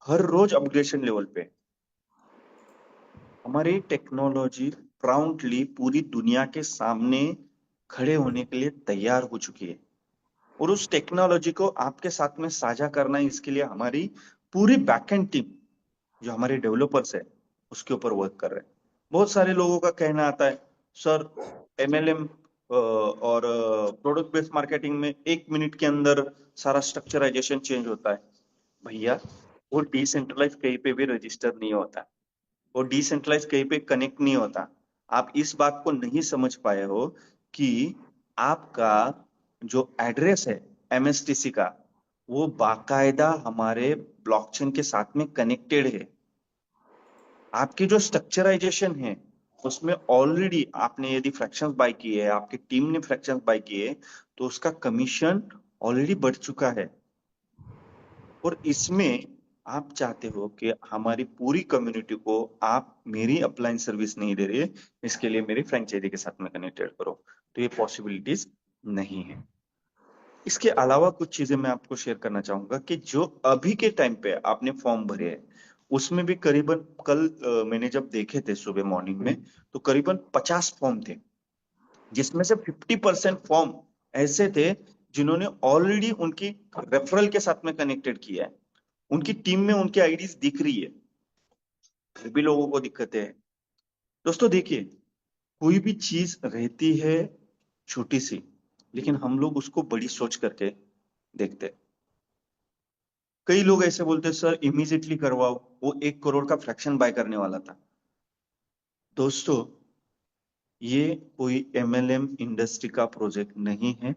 हर रोज अपग्रेडेशन लेवल पे। हमारी टेक्नोलॉजी प्राउडली पूरी दुनिया के सामने खड़े होने के लिए तैयार हो चुकी है, और उस टेक्नोलॉजी को आपके साथ में साझा करना है। इसके लिए हमारी पूरी बैकएंड टीम, जो हमारे डेवलपर्स है, उसके ऊपर वर्क कर रहे हैं। बहुत सारे लोगों का कहना आता है, सर एमएलएम और प्रोडक्ट बेस्ड मार्केटिंग में 1 मिनट के अंदर सारा स्ट्रक्चराइजेशन चेंज होता है। भैया, वो डिसेंट्रलाइज कहीं पे भी रजिस्टर नहीं होता, वो डिसेंट्रलाइज कहीं पे कनेक्ट नहीं होता। आप इस बात को नहीं समझ पाए हो कि आपका जो एड्रेस है एमएसटीसी का, वो बाकायदा हमारे ब्लॉकचेन के साथ में कनेक्टेड है। आपकी जो स्ट्रक्चराइजेशन है, उसमें ऑलरेडी आपने यदि फ्रैक्शंस बाय किए है, आपकी टीम ने फ्रैक्शंस बाय किए, तो उसका कमीशन ऑलरेडी बढ़ चुका है। और इसमें आप चाहते हो कि हमारी पूरी कम्युनिटी को आप मेरी अपलाइन सर्विस नहीं दे रहे, इसके लिए मेरी फ्रेंचाइजी के साथ में कनेक्टेड करो, तो ये पॉसिबिलिटीज नहीं है। इसके अलावा कुछ चीजें मैं आपको शेयर करना चाहूंगा कि जो अभी के टाइम पे आपने फॉर्म भरे हैं, उसमें भी करीबन कल मैंने जब देखे थे सुबह मॉर्निंग में, तो करीबन 50 फॉर्म थे, जिसमें से 50% फॉर्म ऐसे थे जिन्होंने ऑलरेडी उनकी रेफरल के साथ में कनेक्टेड किया है। उनकी टीम में उनकी आईडीज दिख रही है, फिर भी लोगों को दिक्कतें हैं। दोस्तों देखिए, कोई भी चीज रहती है छोटी सी, लेकिन हम लोग उसको बड़ी सोच करके देखते हैं। कई लोग ऐसे बोलते हैं, सर इमीडिएटली करवाओ, वो 1 करोड़ का फ्रैक्शन बाय करने वाला था। दोस्तों, ये कोई एमएलएम इंडस्ट्री का प्रोजेक्ट नहीं है।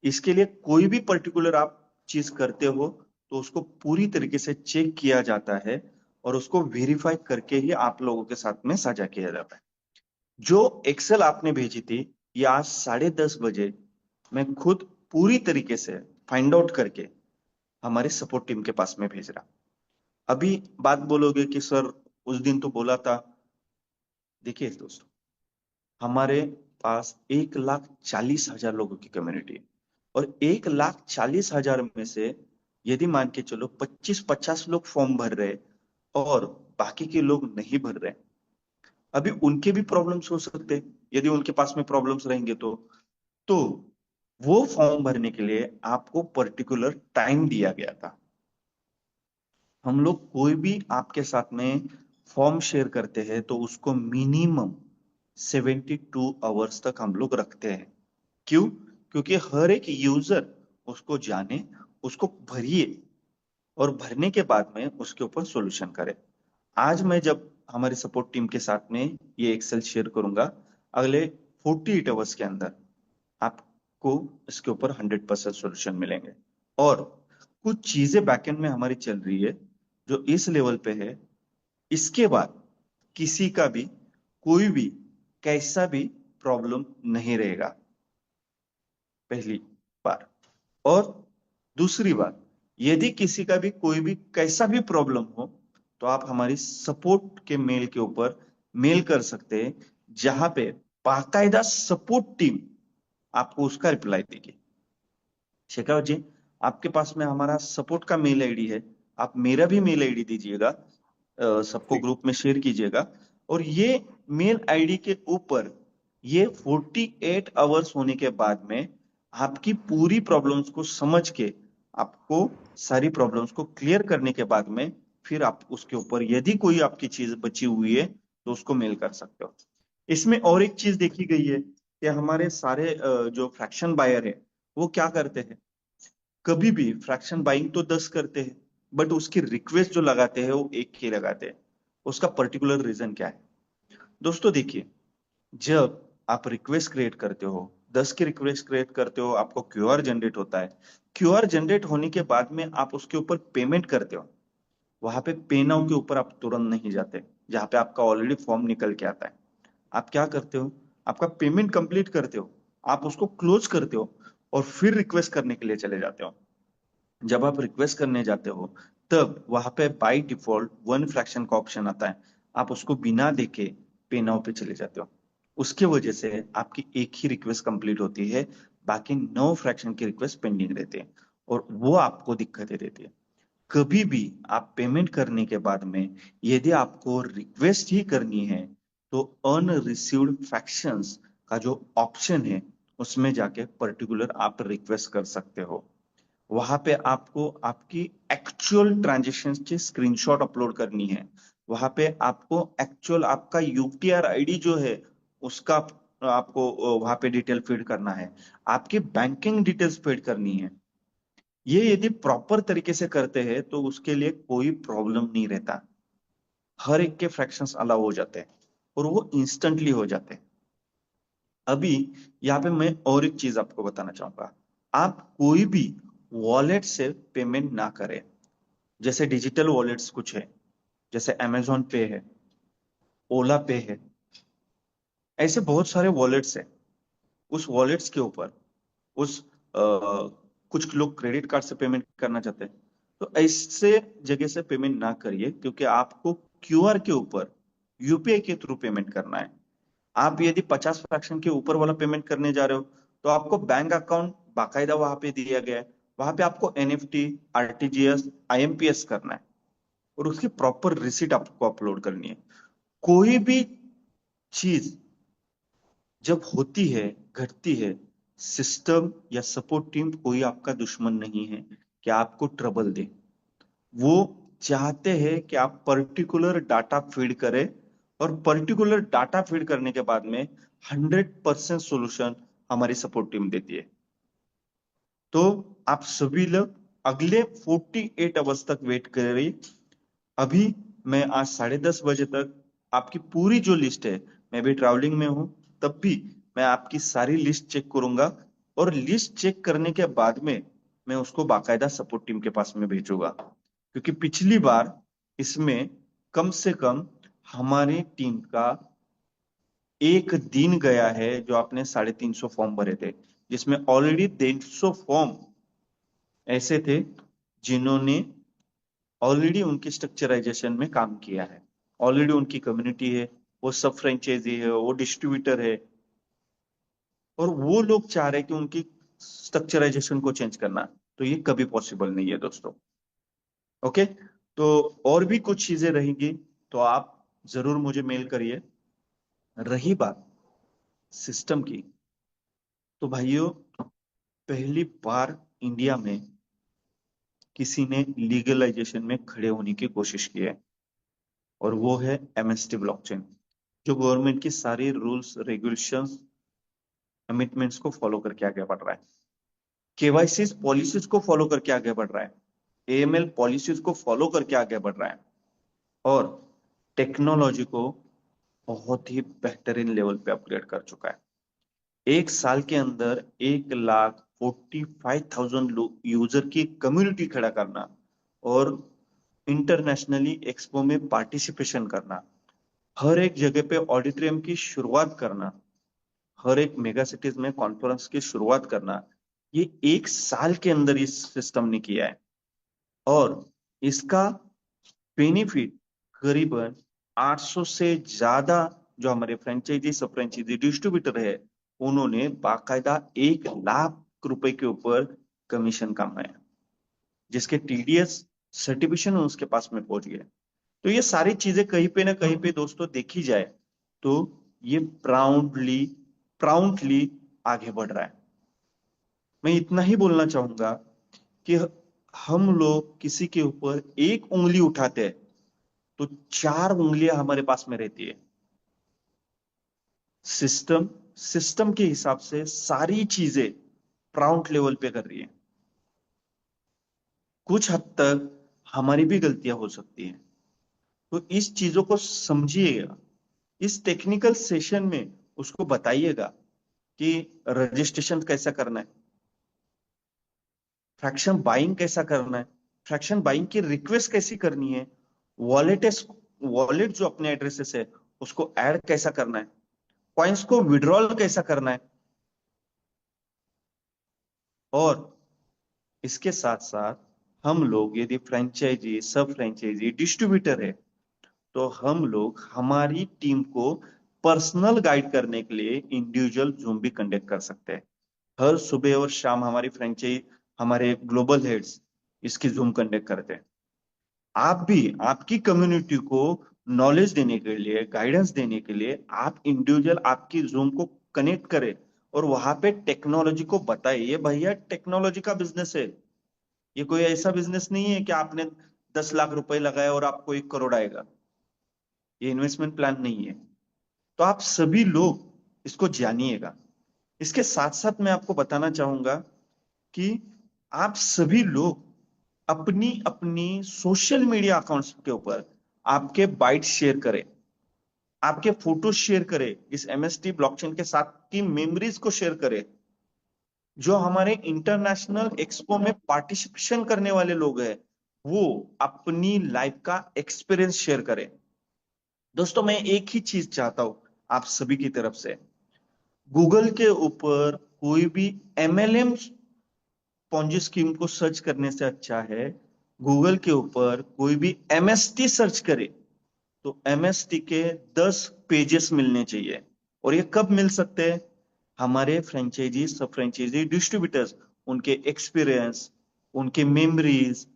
इसके लिए कोई भी पर्टिकुलर आप चीज करते हो, तो उसको पूरी तरीके से चेक किया जाता है, और उसको वेरीफाई करके ही आप लोगों के साथ में साझा किया जाता है। जो एक्सेल आपने भेजी थी, ये आज 10:30 बजे मैं खुद पूरी तरीके से फाइंड आउट करके हमारे सपोर्ट टीम के पास में भेज रहा। अभी बात बोलोगे कि सर उस दिन तो बोला था। देखिए दोस्तों, हमारे पास 1,40,000 लोगों की कम्युनिटी है, और 1,40,000 में से यदि मान के चलो 25-50 लोग फॉर्म भर रहे और बाकी के लोग नहीं भर रहे, अभी उनके भी प्रॉब्लम्स हो सकते हैं। यदि उनके पास में प्रॉब्लम्स रहेंगे तो वो फॉर्म भरने के लिए आपको पर्टिकुलर टाइम दिया गया था। हम लोग कोई भी आपके साथ में फॉर्म शेयर करते हैं, तो उसको मिनिमम 72 आवर्स तक हम लोग रखते हैं। क्यों? क्योंकि हर एक यूजर उसको जाने, उसको भरिए, और भरने के बाद में उसके ऊपर सॉल्यूशन करे। आज मैं जब हमारे सपोर्ट टीम के साथ में ये एक्सेल शेयर करूंगा, अगले 48 आवर्स के अंदर आपको इसके ऊपर 100% सॉल्यूशन मिलेंगे। और कुछ चीजें बैकएंड में हमारी चल रही है जो इस लेवल पे है, इसके बाद किसी का भी, कोई भी, कैसा भी प्रॉब्लम नहीं रहेगा, पहली बार। और दूसरी बात, यदि किसी का भी कोई भी कैसा भी प्रॉब्लम हो तो आप हमारी सपोर्ट के मेल के ऊपर मेल कर सकते हैं, जहां पे बाकायदा सपोर्ट टीम आपको उसका रिप्लाई देगी। शेखावत जी, आपके पास में हमारा सपोर्ट का मेल आईडी है, आप मेरा भी मेल आईडी दीजिएगा, सबको ठीक। ग्रुप में शेयर कीजिएगा। और ये मेल आईडी के ऊपर ये 48 आवर्स होने के बाद में आपकी पूरी प्रॉब्लम्स को समझ के, आपको सारी प्रॉब्लम्स को क्लियर करने के बाद में फिर आप उसके ऊपर यदि कोई आपकी चीज बची हुई है तो उसको मेल कर सकते हो। इसमें और एक चीज देखी गई है कि हमारे सारे जो फ्रैक्शन बायर है वो क्या करते हैं, कभी भी फ्रैक्शन बाइंग तो 10 करते हैं, बट उसकी रिक्वेस्ट जो लगाते हैं वो एक ही लगाते हैं। उसका पर्टिकुलर रीजन क्या है? दोस्तों देखिए, जब आप रिक्वेस्ट क्रिएट करते हो, 10 की रिक्वेस्ट क्रिएट करते हो, आपको क्यूआर जनरेट होता है। क्यूआर जनरेट होने के बाद में आप उसके ऊपर पेमेंट करते हो, वहां पे पे नाउ के ऊपर आप तुरंत नहीं जाते, जहां पे आपका ऑलरेडी फॉर्म निकल के आता है। आप क्या करते हो, आपका पेमेंट कंप्लीट करते हो, आप उसको क्लोज करते हो और फिर रिक्वेस्ट करने के लिए चले जाते हो। जब आप रिक्वेस्ट करने जाते हो तब वहां पे बाय डिफॉल्ट वन फ्रैक्शन का ऑप्शन आता है, आप उसको बिना देखे पे नाउ पे चले जाते हो। उसके वजह से आपकी एक ही रिक्वेस्ट कंप्लीट होती है, बाकी 9 फ्रैक्शन की रिक्वेस्ट पेंडिंग रहती है और वो आपको दिक्कतें देती है। कभी भी आप पेमेंट करने के बाद में यदि आपको रिक्वेस्ट ही करनी है तो अनरिसीव्ड फ्रैक्शंस का जो ऑप्शन है उसमें जाके पर्टिकुलर आप रिक्वेस्ट कर सकते हो। वहां पे आपको आपकी एक्चुअल ट्रांजेक्शन की स्क्रीनशॉट अपलोड करनी है। वहां पे आपको एक्चुअल आपका यूटीआर आईडी जो है उसका आपको वहां पे डिटेल फीड करना है, आपकी बैंकिंग डिटेल्स फीड करनी है। ये यदि प्रॉपर तरीके से करते हैं तो उसके लिए कोई प्रॉब्लम नहीं रहता। हर एक के फ्रैक्शंस अलाउ हो जाते हैं और वो इंस्टेंटली हो जाते हैं। अभी यहाँ पे मैं और एक चीज आपको बताना चाहूंगा, आप कोई भी वॉलेट से पेमेंट ना करें। जैसे डिजिटल वॉलेट्स कुछ है, जैसे अमेजोन पे है, ओला पे है, ऐसे बहुत सारे वॉलेट्स है। उस वॉलेट्स के ऊपर उस कुछ लोग क्रेडिट कार्ड से पेमेंट करना चाहते हैं, तो ऐसे जगह से पेमेंट ना करिए, क्योंकि आपको क्यूआर के ऊपर यूपीआई के थ्रू पेमेंट करना है। आप यदि 50 फ्रैक्शन के ऊपर वाला पेमेंट करने जा रहे हो तो आपको बैंक अकाउंट बाकायदा वहां पे दिया गया है, वहां पे आपको एनएफटी, आरटीजीएस, आईएमपीएस करना है और उसकी प्रॉपर रिसीट आपको अपलोड करनी है। कोई भी चीज जब होती है, घटती है, सिस्टम या सपोर्ट टीम कोई आपका दुश्मन नहीं है कि आपको ट्रबल दे। वो चाहते हैं कि आप पर्टिकुलर डाटा फीड करें और पर्टिकुलर डाटा फीड करने के बाद में 100% सॉल्यूशन हमारी सपोर्ट टीम देती है। तो आप सभी लोग अगले 48 आवर्स तक वेट करिए। अभी मैं आज 10:30 बजे तक आपकी पूरी जो लिस्ट है, मैं भी ट्रैवलिंग में हूं तब भी मैं आपकी सारी लिस्ट चेक करूंगा और लिस्ट चेक करने के बाद में मैं उसको बाकायदा सपोर्ट टीम के पास में भेजूंगा। क्योंकि पिछली बार इसमें कम से कम हमारी टीम का एक दिन गया है, जो आपने 350 फॉर्म भरे थे, जिसमें ऑलरेडी 150 फॉर्म ऐसे थे जिन्होंने ऑलरेडी उनकी स्ट्रक्चराइजेशन में काम किया है। ऑलरेडी उनकी कम्युनिटी है, वो सब फ्रेंचाइजी है, वो डिस्ट्रीब्यूटर है, और वो लोग चाह रहे हैं कि उनकी स्ट्रक्चराइजेशन को चेंज करना, तो ये कभी पॉसिबल नहीं है दोस्तों। ओके, तो और भी कुछ चीजें रहेंगी तो आप जरूर मुझे मेल करिए। रही बात सिस्टम की, तो भाइयों, पहली बार इंडिया में किसी ने लीगलाइजेशन में खड़े होने की कोशिश की है और वो है एमएसटी ब्लॉकचेन, जो गवर्नमेंट की सारी रूल्स रेगुलेशंस कमिटमेंट्स को फॉलो करके आगे बढ़ रहा है, केवाईसी पॉलिसीज को फॉलो करके आगे बढ़ रहा है, एएमएल पॉलिसीज को फॉलो करके आगे बढ़ रहा है और टेक्नोलॉजी को बहुत ही बेहतरीन लेवल पे अपग्रेड कर चुका है। एक साल के अंदर 1,45,000 यूजर की कम्युनिटी खड़ा करना और इंटरनेशनली एक्सपो में पार्टिसिपेशन करना, हर एक जगह पे ऑडिटोरियम की शुरुआत करना, हर एक मेगा सिटीज में कॉन्फ्रेंस की शुरुआत करना, ये 1 साल के अंदर इस सिस्टम ने किया है। और इसका बेनिफिट करीबन 800 से ज्यादा जो हमारे फ्रेंचाइजी सब फ्रेंचाइजी डिस्ट्रीब्यूटर है, उन्होंने बाकायदा 1 लाख रुपए के ऊपर कमीशन कमाया, जिसके टीडीएस सर्टिफिकेशन उसके पास में पहुंच गया। तो ये सारी चीजें कहीं पे ना कहीं पे दोस्तों देखी जाए तो ये प्राउडली प्राउडली आगे बढ़ रहा है। मैं इतना ही बोलना चाहूंगा कि हम लोग किसी के ऊपर एक उंगली उठाते हैं तो 4 उंगलियां हमारे पास में रहती है। सिस्टम सिस्टम के हिसाब से सारी चीजें प्राउंड लेवल पे कर रही है। कुछ हद तक हमारी भी गलतियां हो सकती हैं, तो इस चीजों को समझिएगा। इस टेक्निकल सेशन में उसको बताइएगा कि रजिस्ट्रेशन कैसा करना है, फ्रैक्शन बाइंग कैसा करना है, फ्रैक्शन बाइंग की रिक्वेस्ट कैसी करनी है, वॉलेट वॉलेट जो अपने एड्रेसेस है उसको ऐड कैसा करना है, कॉइन्स को विड्रॉल कैसा करना है। और इसके साथ साथ हम लोग यदि फ्रेंचाइजी सब फ्रेंचाइजी डिस्ट्रीब्यूटर है, तो हम लोग हमारी टीम को पर्सनल गाइड करने के लिए इंडिविजुअल जूम भी कंडक्ट कर सकते हैं। हर सुबह और शाम हमारी फ्रेंचाइजी हमारे ग्लोबल हेड्स इसकी जूम कंडक्ट करते हैं। आप भी आपकी कम्युनिटी को नॉलेज देने के लिए, गाइडेंस देने के लिए आप इंडिविजुअल आपकी जूम को कनेक्ट करें और वहां पे टेक्नोलॉजी को बताइए। ये भैया टेक्नोलॉजी का बिजनेस है, ये कोई ऐसा बिजनेस नहीं है कि आपने 10 लाख रुपए लगाए और आपको 1 करोड़ आएगा। ये इन्वेस्टमेंट प्लान नहीं है। तो आप सभी लोग इसको जानिएगा। इसके साथ साथ मैं आपको बताना चाहूंगा कि आप सभी लोग अपनी अपनी सोशल मीडिया अकाउंट्स के ऊपर आपके बाइट शेयर करें, आपके फोटो शेयर करें, इस एमएसटी ब्लॉकचेन के साथ की मेमोरीज को शेयर करें। जो हमारे इंटरनेशनल एक्सपो में पार्टिसिपेशन करने वाले लोग हैं, वो अपनी लाइफ का एक्सपीरियंस शेयर करें। दोस्तों मैं एक ही चीज चाहता हूं आप सभी की तरफ से, गूगल के ऊपर कोई भी एमएलएम पॉन्जी स्कीम को सर्च करने से अच्छा है गूगल के ऊपर कोई भी एमएसटी सर्च करे, तो एमएसटी के 10 पेजेस मिलने चाहिए। और ये कब मिल सकते हैं? हमारे फ्रेंचाइजी सब फ्रेंचाइजी डिस्ट्रीब्यूटर्स, उनके एक्सपीरियंस, उनके मेमोरीज,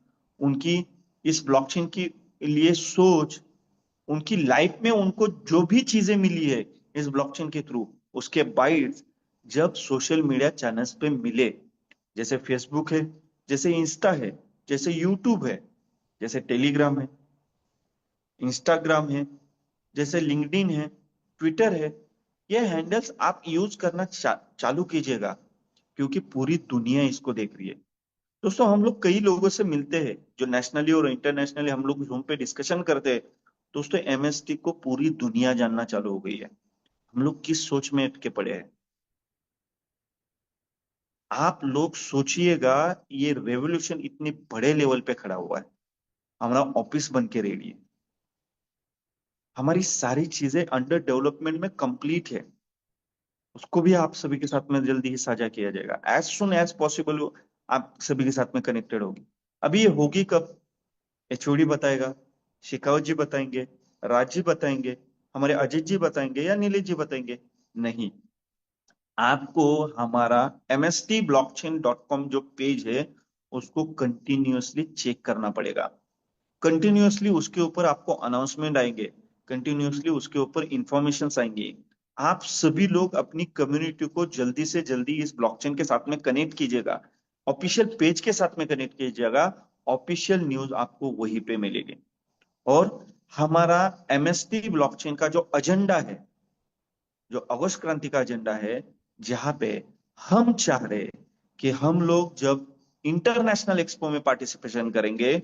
उनकी इस ब्लॉकचेन की लिए सोच, उनकी लाइफ में उनको जो भी चीजें मिली है इस ब्लॉकचेन के थ्रू, उसके बाइट्स जब सोशल मीडिया चैनल्स पे मिले, जैसे फेसबुक है, जैसे इंस्टा है, जैसे यूट्यूब है, जैसे टेलीग्राम है, इंस्टाग्राम है, जैसे लिंक्डइन है, ट्विटर है, ये हैंडल्स आप यूज करना चालू कीजिएगा, क्योंकि पूरी दुनिया इसको देख रही है। दोस्तों हम लोग कई लोगों से मिलते हैं जो नेशनली और इंटरनेशनली हम लोग जूम पे डिस्कशन करते हैं। दोस्तों एमएसटी को पूरी दुनिया जानना चालू हो गई है। हम लोग किस सोच में अटके पड़े हैं? आप लोग सोचिएगा, ये रेवोल्यूशन इतने बड़े लेवल पे खड़ा हुआ है, हमारा ऑफिस बन के रेडी है, हमारी सारी चीजें अंडर डेवलपमेंट में कंप्लीट है। उसको भी आप सभी के साथ में जल्दी ही साझा किया जाएगा, एज सुन एज पॉसिबल आप सभी के साथ में कनेक्टेड होगी। अभी ये होगी कब? एचओडी बताएगा, शेखावत जी बताएंगे, राज जी बताएंगे, हमारे अजीत जी बताएंगे या नीलेश जी बताएंगे? नहीं, आपको हमारा mstblockchain.com जो पेज है उसको कंटिन्यूअसली चेक करना पड़ेगा। कंटिन्यूअसली उसके ऊपर आपको अनाउंसमेंट आएंगे, कंटिन्यूअसली उसके ऊपर इंफॉर्मेशन आएंगी। आप सभी लोग अपनी कम्युनिटी को जल्दी से जल्दी इस ब्लॉकचेन के साथ में कनेक्ट कीजिएगा, ऑफिशियल पेज के साथ में कनेक्ट कीजिएगा। ऑफिशियल न्यूज आपको वहीं पे मिलेगी। और हमारा एमएसटी ब्लॉकचेन का जो एजेंडा है, जो अगस्त क्रांति का एजेंडा है, जहां पे हम चाह रहे कि हम लोग जब इंटरनेशनल एक्सपो में पार्टिसिपेशन करेंगे,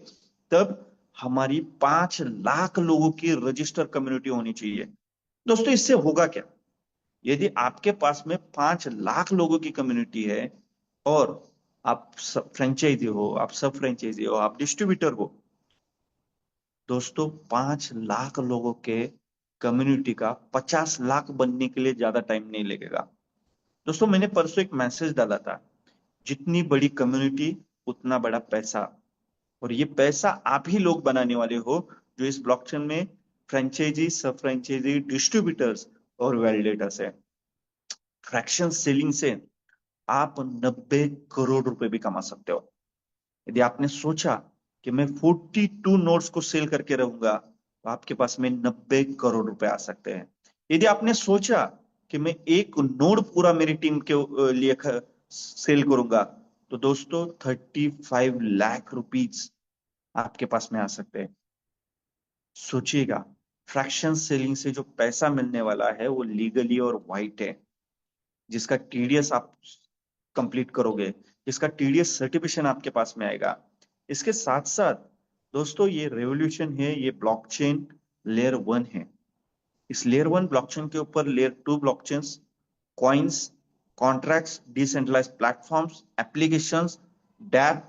तब हमारी 5 लाख लोगों की रजिस्टर कम्युनिटी होनी चाहिए। दोस्तों इससे होगा क्या? यदि आपके पास में 5 लाख लोगों की कम्युनिटी है और आप सब फ्रेंचाइजी हो, आप सब फ्रेंचाइजी हो, आप डिस्ट्रीब्यूटर हो, दोस्तों 5 लाख लोगों के कम्युनिटी का 50 लाख बनने के लिए ज्यादा टाइम नहीं लगेगा। दोस्तों मैंने परसों एक मैसेज डाला था, जितनी बड़ी कम्युनिटी उतना बड़ा पैसा, और ये पैसा आप ही लोग बनाने वाले हो जो इस ब्लॉकचेन में फ्रेंचाइजी, सब फ्रेंचाइजी, डिस्ट्रीब्यूटर्स और वैलिडेटर्स है। फ्रैक्शन सेलिंग से आप 90 करोड़ रुपए भी कमा सकते हो। यदि आपने सोचा कि मैं 42 नोट्स को सेल करके रहूंगा तो आपके पास में 90 करोड़ रुपए आ सकते हैं। यदि आपने सोचा कि मैं एक नोड पूरा मेरी टीम के लिए सेल करूंगा तो दोस्तों 35 लाख रुपीज आपके पास में आ सकते हैं। सोचिएगा, फ्रैक्शन सेलिंग से जो पैसा मिलने वाला है वो लीगली और वाइट है, जिसका टीडीएस आप कंप्लीट करोगे, जिसका टीडीएस सर्टिफिकेशन आपके पास में आएगा। इसके साथ साथ दोस्तों ये रेवोल्यूशन है, ये ब्लॉकचेन लेयर 1 है। इस लेयर 1 ब्लॉकचेन के ऊपर layer 2 blockchains, coins, contracts, decentralized platforms, applications, dapp,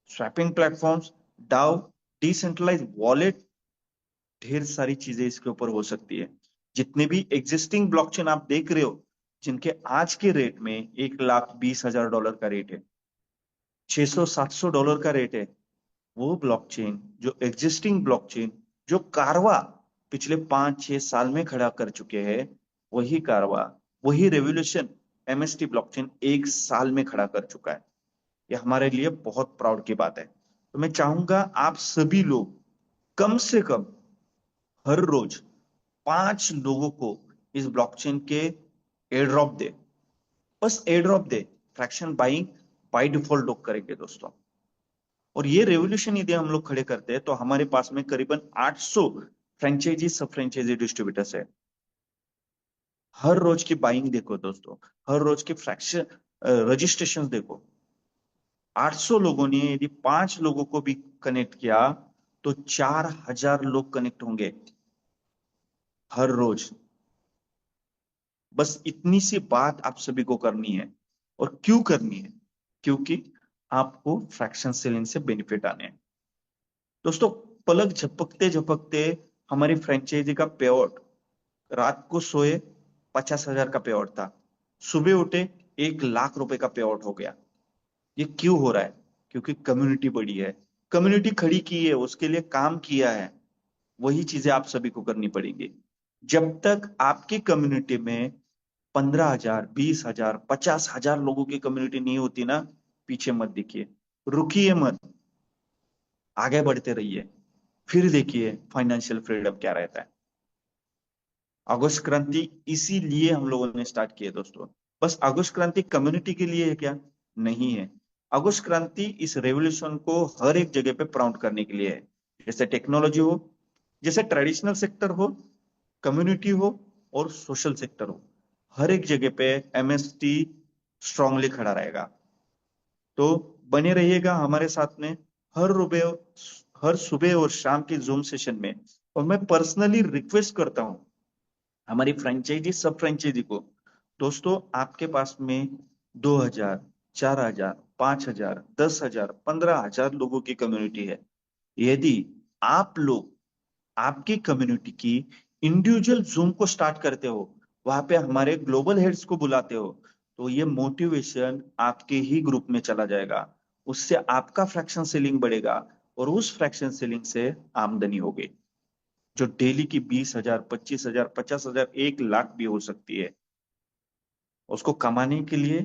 swapping platforms, DAO, decentralized wallet, ढेर सारी चीजें इसके ऊपर हो सकती है। जितने भी एग्जिस्टिंग ब्लॉकचेन आप देख रहे हो, जिनके आज के रेट में $1,20,000 का रेट है, $600-700 का रेट है, वो ब्लॉकचेन जो एग्जिस्टिंग ब्लॉकचेन जो कारवा पिछले 5-6 साल में खड़ा कर चुके हैं, वही कारवा, वही रेवोल्यूशन एमएसटी ब्लॉकचेन 1 साल में खड़ा कर चुका है। ये हमारे लिए बहुत प्राउड की बात है। तो मैं चाहूंगा आप सभी लोग कम से कम हर रोज 5 लोगों को इस ब्लॉकचेन के एयर ड्रॉप दे, बस air drop they. Fraction buying by default लोग करेंगे दोस्तों, और ये रेवोल्यूशन यदि हम लोग खड़े करते हैं तो हमारे पास में करीबन 800 फ्रेंचाइजी, सब फ्रेंचाइजी डिस्ट्रीब्यूटर्स है। हर रोज की बाइंग देखो दोस्तों, हर रोज की फ्रैक्शन रजिस्ट्रेशन देखो। 800 लोगों ने यदि 5 लोगों को भी कनेक्ट किया तो 4000 लोग कनेक्ट होंगे हर रोज। बस इतनी सी बात आप सभी को करनी है। और क्यों करनी है? क्योंकि आपको फ्रैक्शन सेलिंग से बेनिफिट आने हैं दोस्तों। पलक झपकते झपकते हमारी फ्रेंचाइजी का पे आउट, रात को सोए 50,000 का पे आउट था, सुबह उठे 1,00,000 रुपए का पे आउट हो गया। ये क्यों हो रहा है? क्योंकि कम्युनिटी बड़ी है, कम्युनिटी खड़ी की है, उसके लिए काम किया है। वही चीजें आप सभी को करनी पड़ेंगी। जब तक आपकी कम्युनिटी में 15,000, 20,000, 50,000 लोगों की कम्युनिटी नहीं होती ना, पीछे मत देखिए, रुकिए मत, आगे बढ़ते रहिए। फिर देखिए फाइनेंशियल फ्रीडम क्या रहता है। अगस्त क्रांति इसीलिए हम लोगों ने स्टार्ट किया दोस्तों। बस अगस्त क्रांति कम्युनिटी के लिए है क्या? नहीं है। अगस्त क्रांति इस रेवोल्यूशन को हर एक जगह पे प्राउंड करने के लिए है। जैसे टेक्नोलॉजी हो, जैसे ट्रेडिशनल सेक्टर हो, कम्युनिटी हो और सोशल सेक्टर हो, हर एक जगह पे एमएसटी स्ट्रांगली खड़ा रहेगा। तो बने रहिएगा हमारे साथ में हर सुबह और शाम के जूम सेशन में। और मैं पर्सनली रिक्वेस्ट करता हूं हमारी फ्रेंचाइजी, सब फ्रेंचाइजी को, दोस्तों आपके पास में 2,000, 4,000, 5,000, 10,000, 15,000 लोगों की कम्युनिटी है। यदि आप लोग आपकी कम्युनिटी की इंडिविजुअल जूम को स्टार्ट करते हो, वहां पे हमारे ग्लोबल हेड्स को बुलाते हो, तो ये मोटिवेशन आपके ही ग्रुप में चला जाएगा। उससे आपका फ्रैक्शन सेलिंग बढ़ेगा और उस फ्रैक्शन सेलिंग से आमदनी होगी, जो डेली की 20,000, 25,000, 50,000, 1,00,000 भी हो सकती है। उसको कमाने के लिए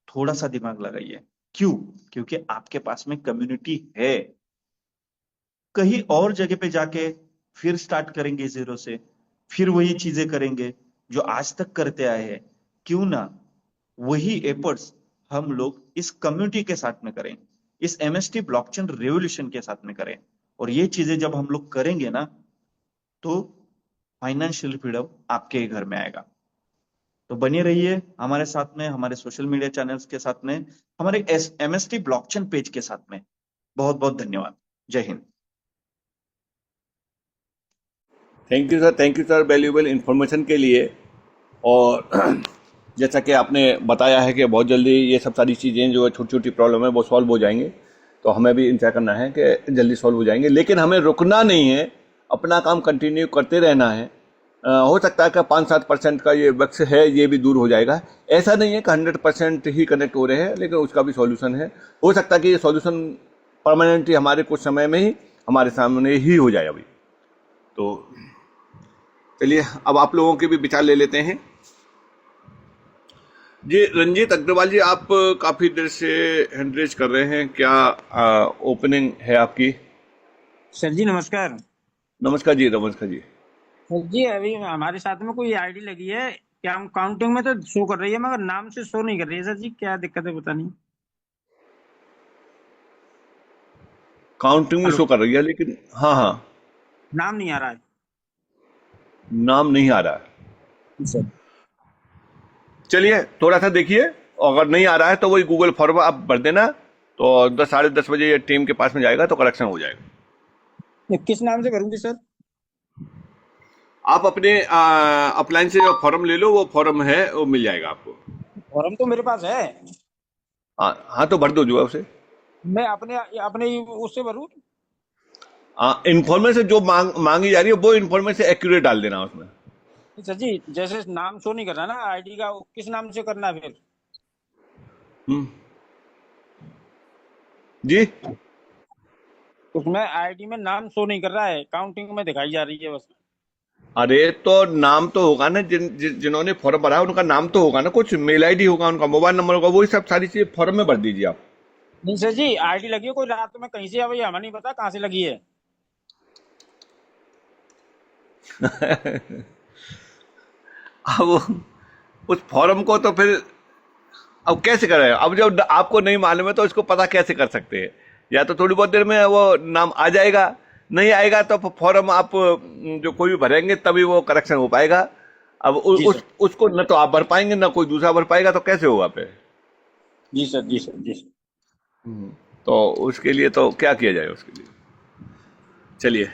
थोड़ा सा दिमाग लगाइए। क्यों? क्योंकि आपके पास में कम्युनिटी है। कहीं और जगह पे जाके फिर स्टार्ट करेंगे जीरो से, फिर वही चीजें करेंगे जो आज तक करते आए हैं। क्यों ना वही एफर्ट्स हम लोग इस कम्युनिटी के साथ में करें, इस एमएसटी ब्लॉकचेन रेवोल्यूशन के साथ में करें। और ये चीजें जब हम लोग करेंगे ना, तो फाइनेंशियल फ्रीडम आपके ही घर में आएगा। तो बने रहिए हमारे साथ में, हमारे सोशल मीडिया चैनल्स के साथ में, हमारे एमएसटी ब्लॉकचेन पेज के साथ में। बहुत बहुत धन्यवाद। जय Hind. Thank you sir valuable information के लिए। और जैसा कि आपने बताया है कि बहुत जल्दी ये सब सारी चीज़ें जो छोटी छोटी प्रॉब्लम है वो सॉल्व हो जाएंगे, तो हमें भी इंतजार करना है कि जल्दी सॉल्व हो जाएंगे। लेकिन हमें रुकना नहीं है, अपना काम कंटिन्यू करते रहना है। हो सकता है कि 5-7% का ये वक्स है, ये भी दूर हो जाएगा। ऐसा नहीं है कि 100% ही कनेक्ट हो रहे हैं, लेकिन उसका भी सॉल्यूशन है। हो सकता है कि ये सॉल्यूशन परमानेंटली हमारे कुछ समय में ही हमारे सामने ही हो जाए अभी। तो चलिए अब आप लोगों के भी विचार ले लेते हैं। जी रंजीत अग्रवाल जी, आप काफ़ी देर से हैंड रेज कर रहे हैं, क्या ओपनिंग है आपकी? सर जी नमस्कार। नमस्कार जी, नमस्कार जी। सर जी अभी हमारे साथ में कोई आईडी लगी है, क्या हम काउंटिंग में तो शो कर रही है मगर नाम से शो नहीं कर रही है। सर जी क्या दिक्कत है पता नहीं। काउंटिंग में हेलो, शो कर रही है, लेकिन हाँ हाँ, नाम नहीं आ रहा है। नाम नहीं आ रहा है। सर चलिए थोड़ा सा देखिए, अगर नहीं आ रहा है तो वही गूगल फॉर्म आप भर देना, तो 10 साढ़े 10 बजे ये टीम के पास में जाएगा तो करेक्शन हो जाएगा। ये किस नाम से भरूंगी सर? आप अपने अपलाइन से जो फॉर्म ले लो, वो फॉर्म है वो मिल जाएगा आपको। फॉर्म तो मेरे पास है, हाँ हाँ, तो भर दो जो है उसे। मैं अपने अपने उससे भरूँ? इंफॉर्मेशन जो मांगी जा रही है वो इंफॉर्मेशन एक्यूरेट डाल देना उसमें। सर जी जैसे नाम शो नहीं कर रहा ना आईडी का, वो किस नाम से करना है फिर? हम्म, जी उसमें आईडी में नाम शो नहीं कर रहा है, काउंटिंग में दिखाई जा रही है बस। अरे तो नाम तो होगा ना, जिन्होंने फॉर्म भरा है उनका नाम तो होगा ना, कुछ मेल आईडी होगा, उनका मोबाइल नंबर होगा, वही सब सारी चीजें फॉर्म में भर दीजिए आप। नहीं सर जी आईडी लगी है कोई रात में कहीं से, अभी हमें नहीं पता कहाँ से लगी है। अब उस फॉर्म को तो फिर अब कैसे करें? अब जब आपको नहीं मालूम है तो इसको पता कैसे कर सकते हैं? या तो थोड़ी बहुत देर में वो नाम आ जाएगा, नहीं आएगा तो फॉर्म आप जो कोई भी भरेंगे तभी वो करेक्शन हो पाएगा। अब जी उस सर, उसको न तो आप भर पाएंगे ना कोई दूसरा भर पाएगा, तो कैसे होगा फिर? जी सर, जी सर, जी सर। तो उसके लिए तो क्या किया जाए उसके लिए? चलिए